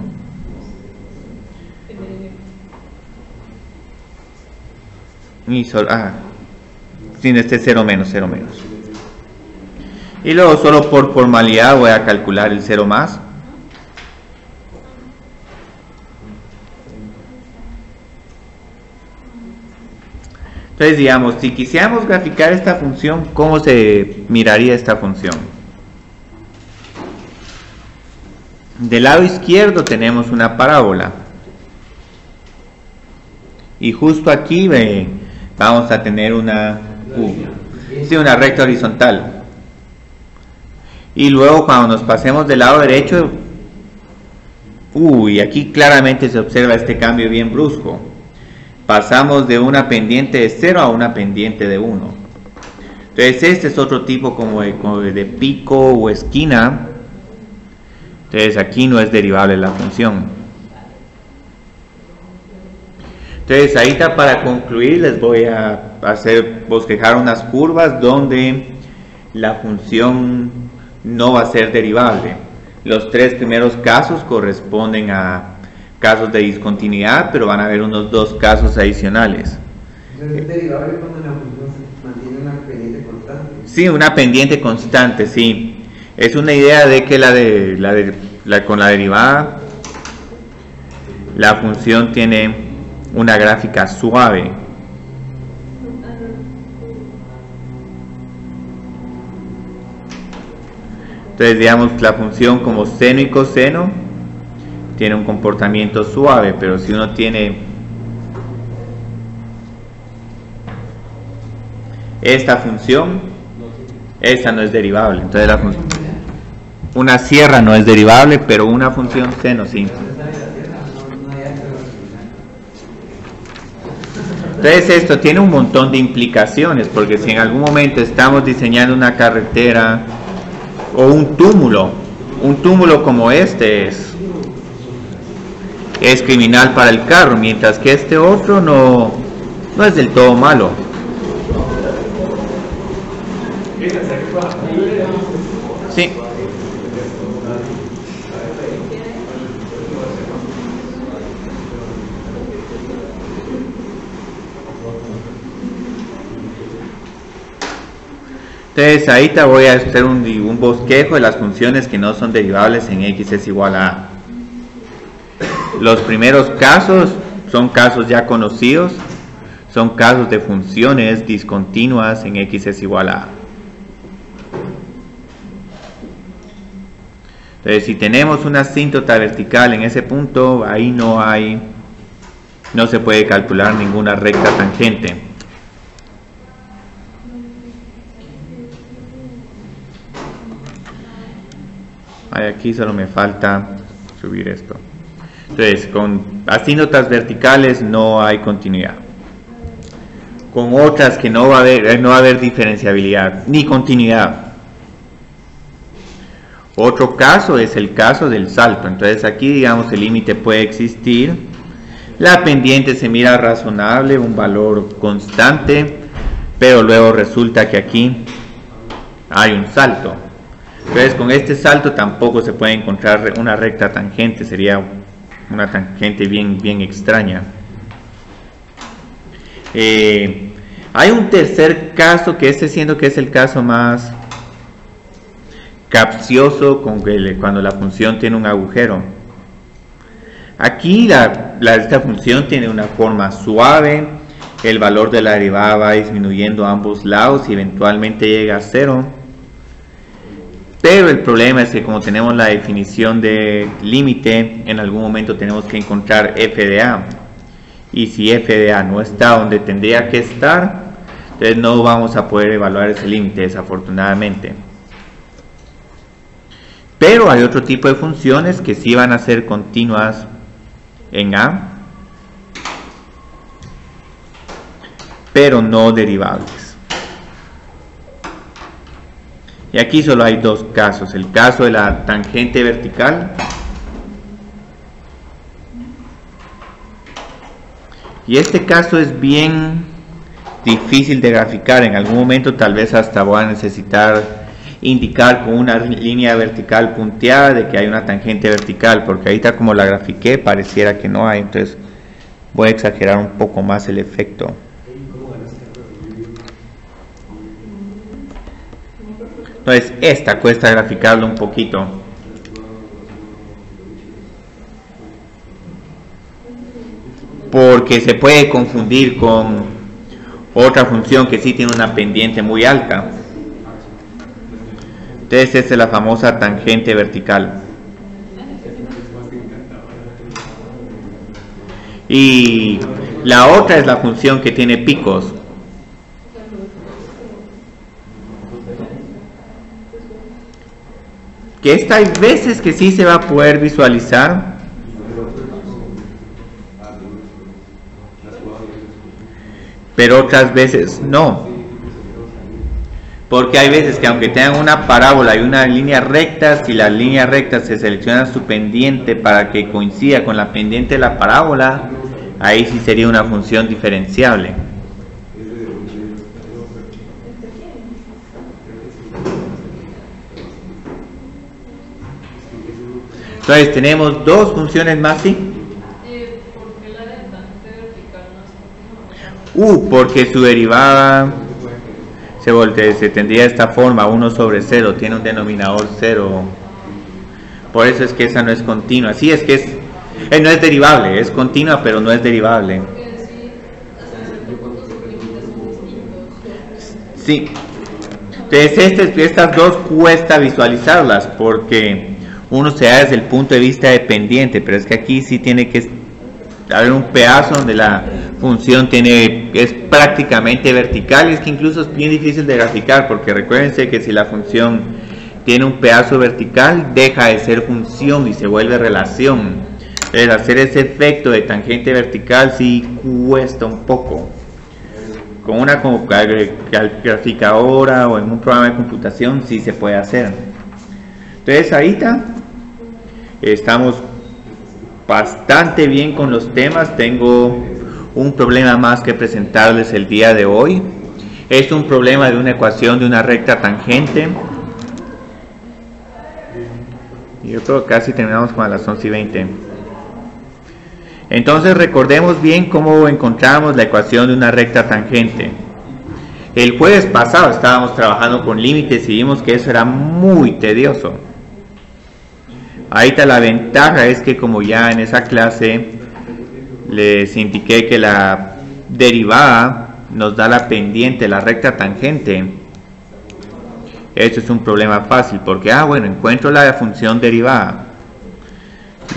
Y solo, sin este 0 menos, 0 menos. Y luego solo por formalidad voy a calcular el 0 más. Entonces digamos, si quisiéramos graficar esta función, ¿cómo se miraría esta función? Del lado izquierdo tenemos una parábola. Y justo aquí vamos a tener una recta horizontal. Y luego cuando nos pasemos del lado derecho, aquí claramente se observa este cambio bien brusco. Pasamos de una pendiente de 0 a una pendiente de 1. Entonces este es otro tipo como de pico o esquina. Entonces aquí no es derivable la función. Entonces ahorita para concluir les voy a bosquejar unas curvas donde la función no va a ser derivable. Los 3 primeros casos corresponden a casos de discontinuidad, pero van a haber unos 2 casos adicionales. Entonces es derivable cuando la función se mantiene una pendiente constante. Sí, una pendiente constante, sí. Es una idea de que con la derivada la función tiene una gráfica suave. Entonces digamos la función como seno y coseno tiene un comportamiento suave, pero si uno tiene esta función, esta no es derivable. Entonces una sierra no es derivable, pero una función seno sí. Entonces esto tiene un montón de implicaciones, porque si en algún momento estamos diseñando una carretera o un túmulo como este es criminal para el carro, mientras que este otro no es del todo malo. Sí. Entonces ahí te voy a hacer un bosquejo de las funciones que no son derivables en x es igual a a. Los primeros casos son casos ya conocidos, son casos de funciones discontinuas en x es igual a. Entonces si tenemos una asíntota vertical en ese punto, ahí no se puede calcular ninguna recta tangente. Aquí solo me falta subir esto. Entonces, con asínotas verticales no hay continuidad. Con otras que no va a haber diferenciabilidad ni continuidad. Otro caso es el caso del salto. Entonces aquí, digamos, el límite puede existir. La pendiente se mira razonable, un valor constante, pero luego resulta que aquí hay un salto. Entonces con este salto tampoco se puede encontrar una recta tangente, sería una tangente bien extraña. Hay un tercer caso, que siento que es el caso más capcioso, cuando la función tiene un agujero. Aquí esta función tiene una forma suave, el valor de la derivada va disminuyendo a ambos lados y eventualmente llega a 0. Pero el problema es que como tenemos la definición de límite, en algún momento tenemos que encontrar f de a. Y si f de a no está donde tendría que estar, entonces no vamos a poder evaluar ese límite, desafortunadamente. Pero hay otro tipo de funciones que sí van a ser continuas en a, pero no derivables. Y aquí solo hay dos casos: el caso de la tangente vertical y este caso es bien difícil de graficar. En algún momento tal vez hasta voy a necesitar indicar con una línea vertical punteada de que hay una tangente vertical, porque ahorita como la grafiqué pareciera que no hay. Entonces voy a exagerar un poco más el efecto. Entonces esta cuesta graficarlo un poquito, porque se puede confundir con otra función que sí tiene una pendiente muy alta. Entonces esta es la famosa tangente vertical. Y la otra es la función que tiene picos. Que esta hay veces que sí se va a poder visualizar, pero otras veces no. Porque hay veces que aunque tengan una parábola y una línea recta, si las líneas rectas se selecciona su pendiente para que coincida con la pendiente de la parábola, ahí sí sería una función diferenciable. Entonces tenemos dos funciones más, ¿sí? ¿Por qué la de tangente vertical no es continua? Porque su derivada se tendría de esta forma: 1 sobre 0, tiene un denominador 0. Por eso es que esa no es continua. Sí, es que no es derivable, es continua pero no es derivable. Porque sí, hasta cierto punto sus límites son distintos. Sí. Entonces estas dos cuesta visualizarlas porque uno se da desde el punto de vista de pendiente, pero es que aquí sí tiene que haber un pedazo donde la función es prácticamente vertical, y es que incluso es bien difícil de graficar, porque recuérdense que si la función tiene un pedazo vertical deja de ser función y se vuelve relación. Entonces hacer ese efecto de tangente vertical sí cuesta un poco. Con una graficadora o en un programa de computación sí se puede hacer. Entonces ahorita estamos bastante bien con los temas. Tengo un problema más que presentarles el día de hoy. Es un problema de una ecuación de una recta tangente. Y yo creo que casi terminamos con las 11:20. Entonces recordemos bien cómo encontramos la ecuación de una recta tangente. El jueves pasado estábamos trabajando con límites y vimos que eso era muy tedioso. Ahorita la ventaja es que como ya en esa clase les indiqué que la derivada nos da la pendiente, la recta tangente, esto es un problema fácil porque, bueno, encuentro la función derivada.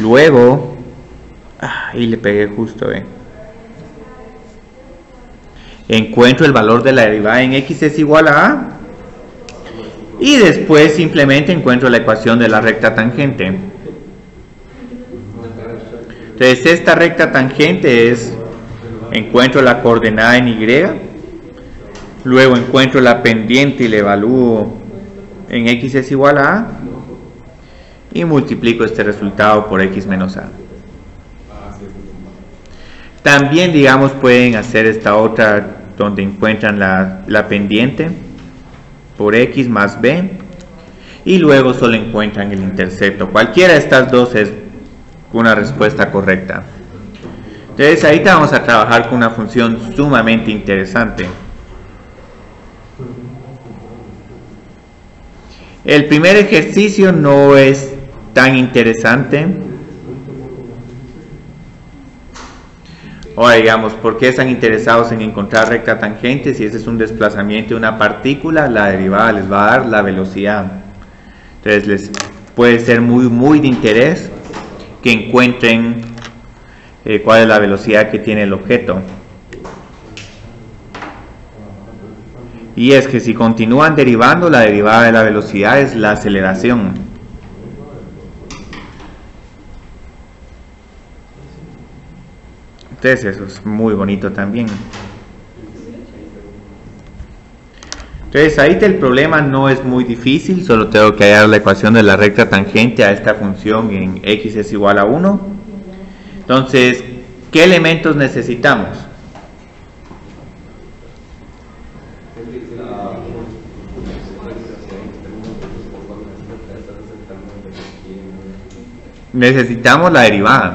Luego, ahí le pegué justo, encuentro el valor de la derivada en x es igual a Y después simplemente encuentro la ecuación de la recta tangente. Entonces esta recta tangente es, encuentro la coordenada en Y, luego encuentro la pendiente y la evalúo en X es igual a A, y multiplico este resultado por X menos A. También, digamos, pueden hacer esta otra donde encuentran la pendiente por X más B y luego solo encuentran el intercepto. Cualquiera de estas dos es una respuesta correcta. Entonces ahorita vamos a trabajar con una función sumamente interesante. El primer ejercicio no es tan interesante. Ahora digamos, ¿por qué están interesados en encontrar recta tangente? Si ese es un desplazamiento de una partícula, la derivada les va a dar la velocidad. Entonces les puede ser muy de interés que encuentren cuál es la velocidad que tiene el objeto. Y es que si continúan derivando, la derivada de la velocidad es la aceleración. Entonces eso es muy bonito también. Entonces ahí el problema no es muy difícil, solo tengo que hallar la ecuación de la recta tangente a esta función en X es igual a 1. Entonces, ¿qué elementos necesitamos? Necesitamos la derivada.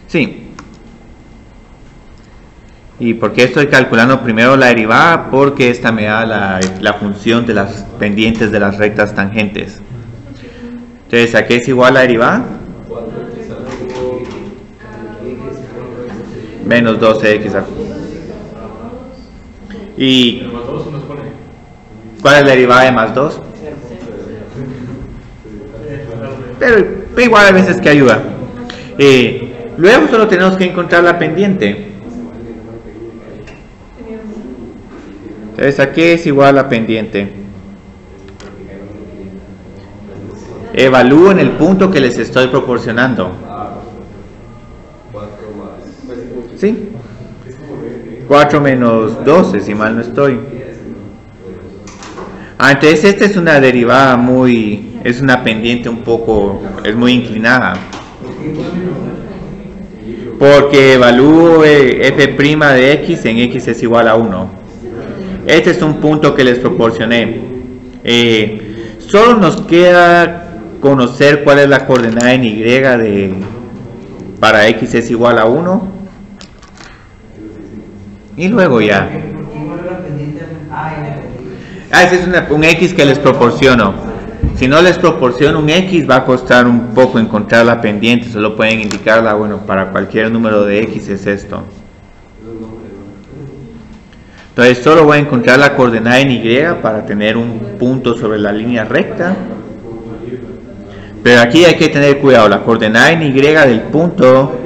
Sí. ¿Y por qué estoy calculando primero la derivada? Porque esta me da la función de las pendientes de las rectas tangentes. Entonces, ¿a qué es igual la derivada? Menos 12x. ¿Y cuál es la derivada de más 2? Pero igual a veces que ayuda. Luego solo tenemos que encontrar la pendiente. Entonces, ¿a qué es igual la pendiente? Evalúen el punto que les estoy proporcionando. ¿Sí? 4 menos 12, si mal no estoy. Entonces esta es una derivada es una pendiente un poco, es muy inclinada. Porque evalúo f' de x en x es igual a 1. Este es un punto que les proporcioné. Solo nos queda conocer cuál es la coordenada en y para x es igual a 1. Y luego ya. Ese es un x que les proporciono. Si no les proporciono un x, va a costar un poco encontrar la pendiente. Solo pueden indicarla, bueno, para cualquier número de x es esto. Entonces solo voy a encontrar la coordenada en y para tener un punto sobre la línea recta. Pero aquí hay que tener cuidado. La coordenada en y del punto...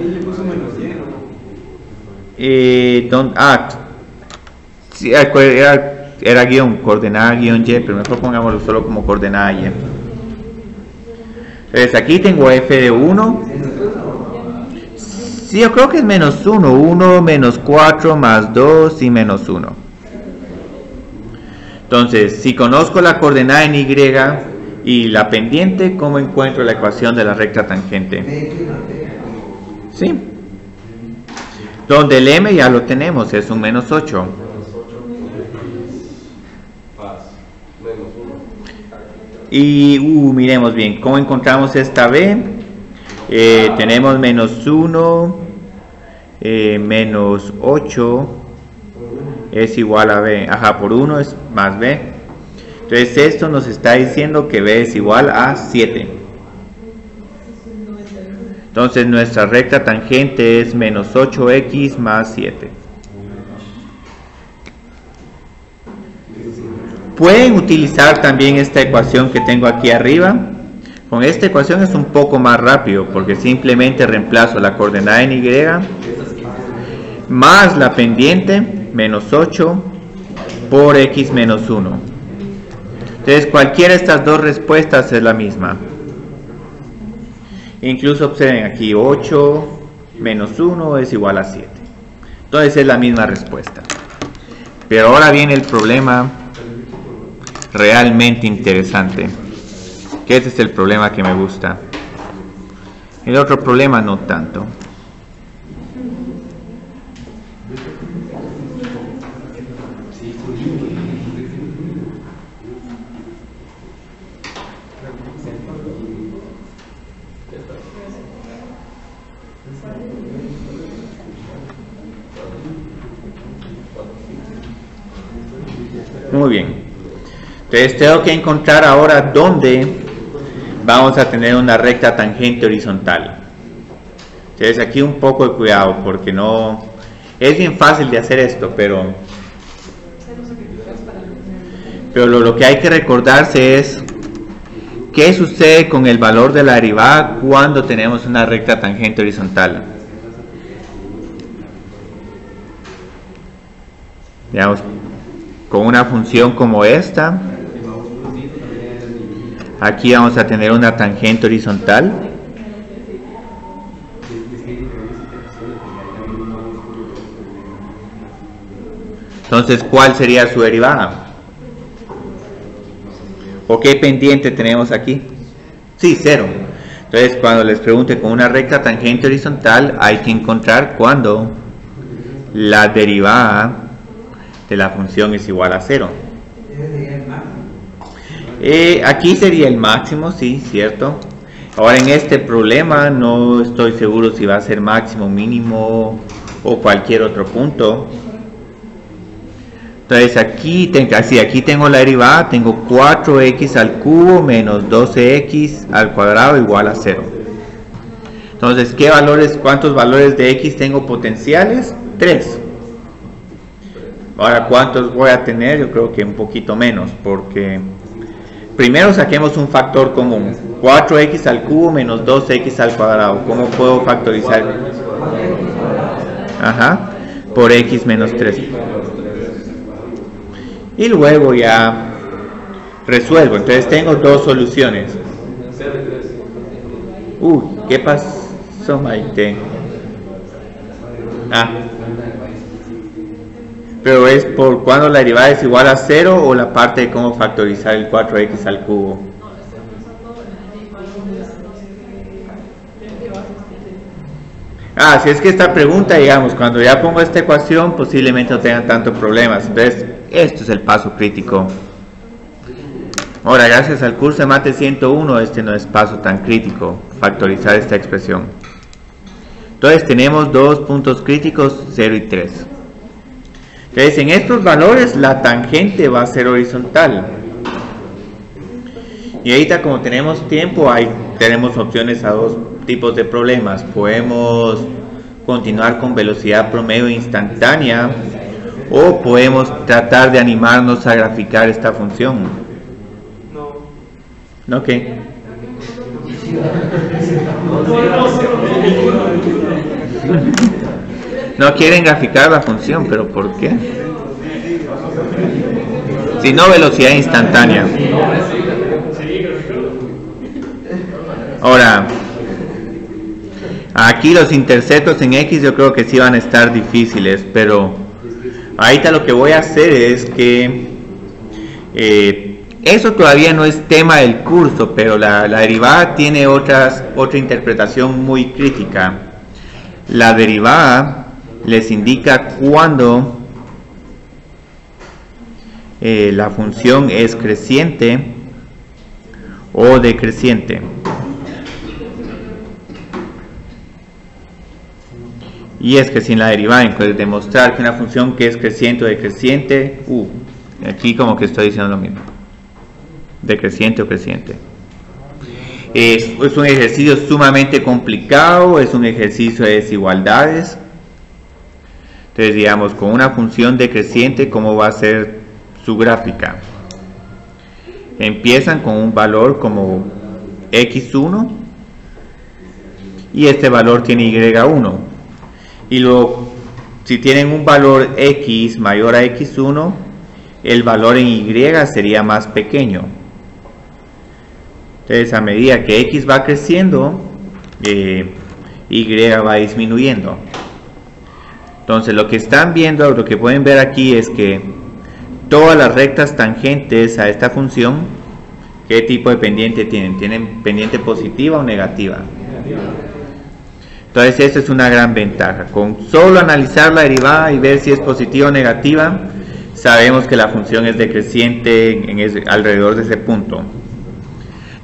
era guión, coordenada guión y, pero mejor pongámoslo solo como coordenada y. Entonces aquí tengo f de 1. Sí, yo creo que es menos 1. 1 menos 4 más 2 y menos 1. Entonces, si conozco la coordenada en y y la pendiente, ¿cómo encuentro la ecuación de la recta tangente? Sí. Donde el m ya lo tenemos, es un menos 8. Y miremos bien, ¿cómo encontramos esta b? Tenemos menos 1, menos 8 es igual a b. Ajá, por 1 es más b. Entonces esto nos está diciendo que b es igual a 7. Entonces nuestra recta tangente es menos 8x más 7. Pueden utilizar también esta ecuación que tengo aquí arriba. Con esta ecuación es un poco más rápido porque simplemente reemplazo la coordenada en y más la pendiente, menos 8, por x menos 1. Entonces cualquiera de estas dos respuestas es la misma. Incluso observen aquí 8 menos 1 es igual a 7. Entonces es la misma respuesta. Pero ahora viene el problema realmente interesante. Que ese es el problema que me gusta. El otro problema no tanto. Muy bien. Entonces tengo que encontrar ahora dónde vamos a tener una recta tangente horizontal. Entonces aquí un poco de cuidado porque no es bien fácil de hacer esto, pero lo que hay que recordarse es qué sucede con el valor de la derivada cuando tenemos una recta tangente horizontal. Digamos, con una función como esta, aquí vamos a tener una tangente horizontal. Entonces, ¿cuál sería su derivada? ¿O qué pendiente tenemos aquí? Sí, 0. Entonces, cuando les pregunte con una recta tangente horizontal, hay que encontrar cuando la derivada de la función es igual a 0. Ese sería el máximo. Aquí sería el máximo, sí, cierto. Ahora en este problema no estoy seguro si va a ser máximo, mínimo o cualquier otro punto. Entonces aquí tengo la derivada, tengo 4x al cubo menos 12x al cuadrado igual a 0. Entonces, ¿cuántos valores de x tengo potenciales? 3. Ahora, ¿cuántos voy a tener? Yo creo que un poquito menos, porque primero saquemos un factor común. 4x al cubo menos 2x al cuadrado. ¿Cómo puedo factorizar? Ajá, por x menos 3. Y luego ya resuelvo. Entonces tengo dos soluciones. ¿Qué pasó, Maite? Pero es por cuando la derivada es igual a 0 o la parte de cómo factorizar el 4x al cubo. Si es que esta pregunta, digamos, cuando ya pongo esta ecuación, posiblemente no tengan tantos problemas. Entonces, esto es el paso crítico. Ahora, gracias al curso de Mate 101, este no es paso tan crítico, factorizar esta expresión. Entonces, tenemos dos puntos críticos, 0 y 3. Entonces, en estos valores, la tangente va a ser horizontal. Y ahorita, como tenemos tiempo, tenemos opciones a dos tipos de problemas. Podemos continuar con velocidad promedio instantánea o podemos tratar de animarnos a graficar esta función. ¿No qué? No quieren graficar la función, pero ¿por qué? Si no, velocidad instantánea. Ahora, aquí los interceptos en X yo creo que sí van a estar difíciles, pero ahorita lo que voy a hacer es que eso todavía no es tema del curso, pero la derivada tiene otra interpretación muy crítica. La derivada les indica cuando la función es creciente o decreciente. Y es que sin la derivada puedes demostrar que una función que es creciente o decreciente, aquí como que estoy diciendo lo mismo, decreciente o creciente. Es un ejercicio sumamente complicado, es un ejercicio de desigualdades. Entonces, digamos, con una función decreciente, ¿cómo va a ser su gráfica? Empiezan con un valor como x1 y este valor tiene y1. Y luego, si tienen un valor x mayor a x1, el valor en Y sería más pequeño. Entonces, a medida que X va creciendo, Y va disminuyendo. Entonces, lo que están viendo, lo que pueden ver aquí es que todas las rectas tangentes a esta función, ¿qué tipo de pendiente tienen? ¿Tienen pendiente positiva o negativa? Entonces, esta es una gran ventaja. Con solo analizar la derivada y ver si es positiva o negativa, sabemos que la función es decreciente alrededor de ese punto.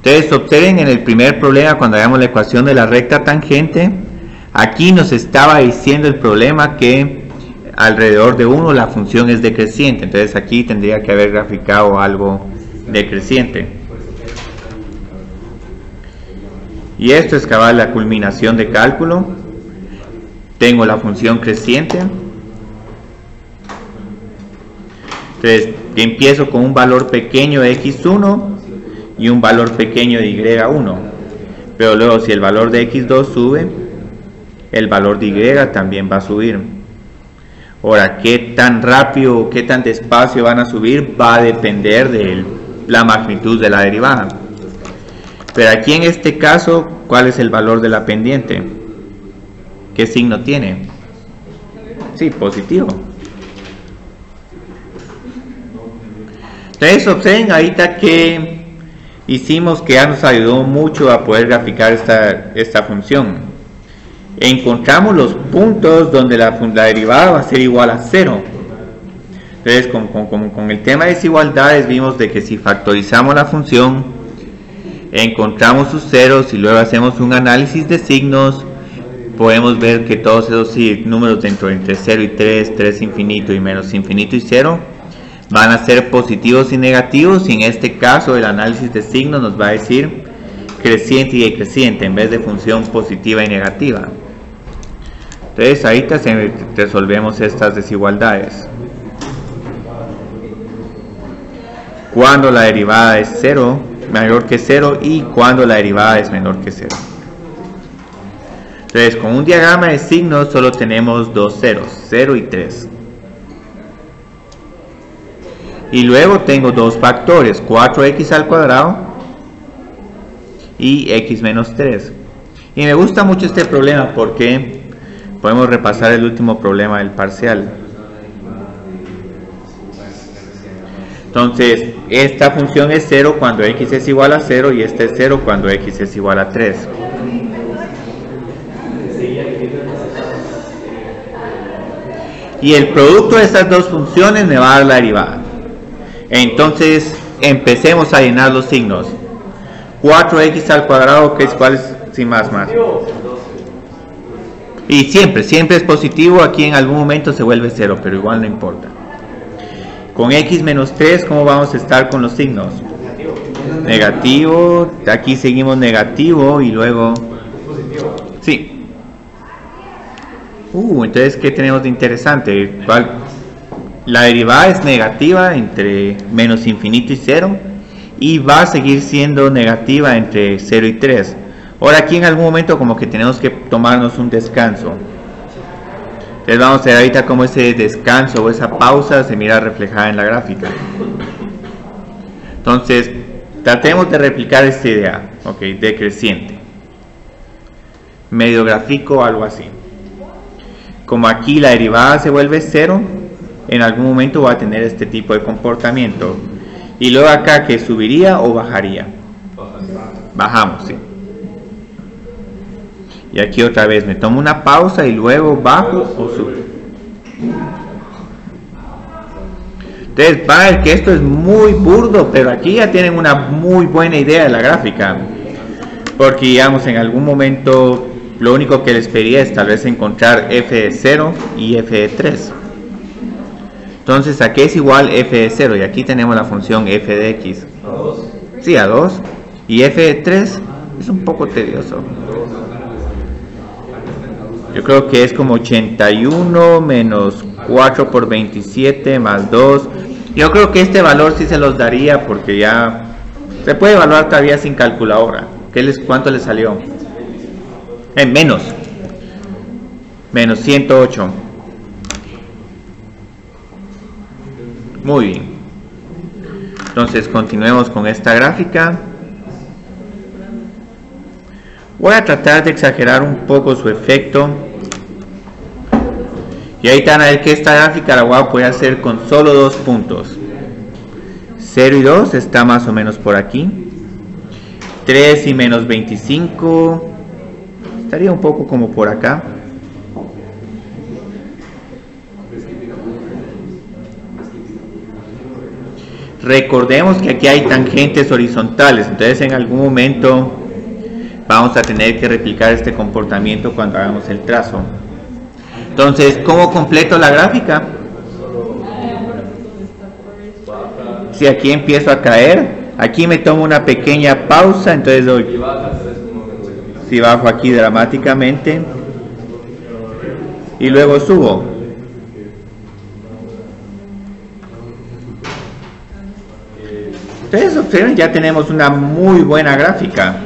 Entonces, observen en el primer problema, cuando hagamos la ecuación de la recta tangente, aquí nos estaba diciendo el problema que alrededor de 1 la función es decreciente. Entonces, aquí tendría que haber graficado algo decreciente. Y esto es cabal la culminación de cálculo. Tengo la función creciente. Entonces, empiezo con un valor pequeño de x1 y un valor pequeño de y1, pero luego si el valor de x2 sube, el valor de y también va a subir. Ahora, qué tan rápido o qué tan despacio van a subir va a depender de la magnitud de la derivada. Pero aquí en este caso, ¿cuál es el valor de la pendiente? ¿Qué signo tiene? Sí, positivo. Entonces, observen ahorita que hicimos, que ya nos ayudó mucho a poder graficar esta función. Encontramos los puntos donde la derivada va a ser igual a 0. Entonces, con el tema de desigualdades, vimos de que si factorizamos la función, encontramos sus ceros y luego hacemos un análisis de signos, podemos ver que todos esos números entre 0 y 3, 3 infinito y menos infinito y 0, van a ser positivos y negativos, y en este caso el análisis de signos nos va a decir creciente y decreciente en vez de función positiva y negativa. Entonces ahorita resolvemos estas desigualdades. Cuando la derivada es 0, mayor que 0, y cuando la derivada es menor que 0. Entonces, con un diagrama de signos solo tenemos dos ceros, 0 y 3. Y luego tengo dos factores, 4x al cuadrado y x menos 3. Y me gusta mucho este problema porque podemos repasar el último problema del parcial. Entonces, esta función es 0 cuando x es igual a 0 y esta es 0 cuando x es igual a 3. Y el producto de estas dos funciones me va a dar la derivada. Entonces, empecemos a llenar los signos. 4x al cuadrado, ¿cuál es? Sin más. Y siempre es positivo. Aquí en algún momento se vuelve 0, pero igual no importa. Con x menos 3, ¿cómo vamos a estar con los signos? Negativo. Aquí seguimos negativo y luego... Sí. Entonces, ¿qué tenemos de interesante? La derivada es negativa entre menos infinito y 0, y va a seguir siendo negativa entre 0 y 3. Ahora aquí en algún momento como que tenemos que tomarnos un descanso. Entonces vamos a ver ahorita cómo ese descanso o esa pausa se mira reflejada en la gráfica. Entonces, tratemos de replicar esta idea, decreciente. Medio gráfico, algo así. Como aquí la derivada se vuelve 0, en algún momento va a tener este tipo de comportamiento. Y luego acá, ¿que subiría o bajaría? Bajamos, sí. Y aquí otra vez me tomo una pausa y luego bajo o subo. Entonces van a ver que esto es muy burdo, pero aquí ya tienen una muy buena idea de la gráfica. Porque digamos en algún momento lo único que les pediría es tal vez encontrar f de 0 y f de 3. Entonces aquí es igual f de 0 y aquí tenemos la función f de x. ¿A 2? Sí, a 2. Y f de 3 es un poco tedioso. Yo creo que es como 81 menos 4 por 27 más 2. Yo creo que este valor sí se los daría porque ya se puede evaluar todavía sin calculadora. ¿Cuánto les salió? Menos 108. Muy bien. Entonces continuemos con esta gráfica. Voy a tratar de exagerar un poco su efecto. Y ahí van a ver que esta gráfica la voy a poder hacer con solo 2 puntos. 0 y 2 está más o menos por aquí. 3 y menos 25 estaría un poco como por acá. Recordemos que aquí hay tangentes horizontales, entonces en algún momento vamos a tener que replicar este comportamiento cuando hagamos el trazo. Entonces, ¿cómo completo la gráfica? Si aquí empiezo a caer, aquí me tomo una pequeña pausa, entonces doy, si bajo aquí dramáticamente y luego subo. Entonces observen, ya tenemos una muy buena gráfica.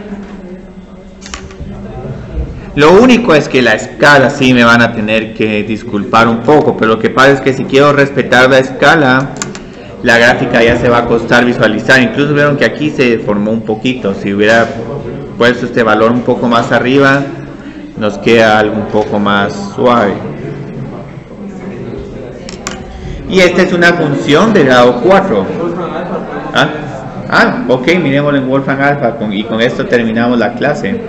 Lo único es que la escala sí me van a tener que disculpar un poco, pero lo que pasa es que si quiero respetar la escala, la gráfica ya se va a costar visualizar. Incluso vieron que aquí se deformó un poquito. Si hubiera puesto este valor un poco más arriba, nos queda algo un poco más suave. Y esta es una función de grado 4. Ok, miremoslo en Wolfram Alpha y con esto terminamos la clase.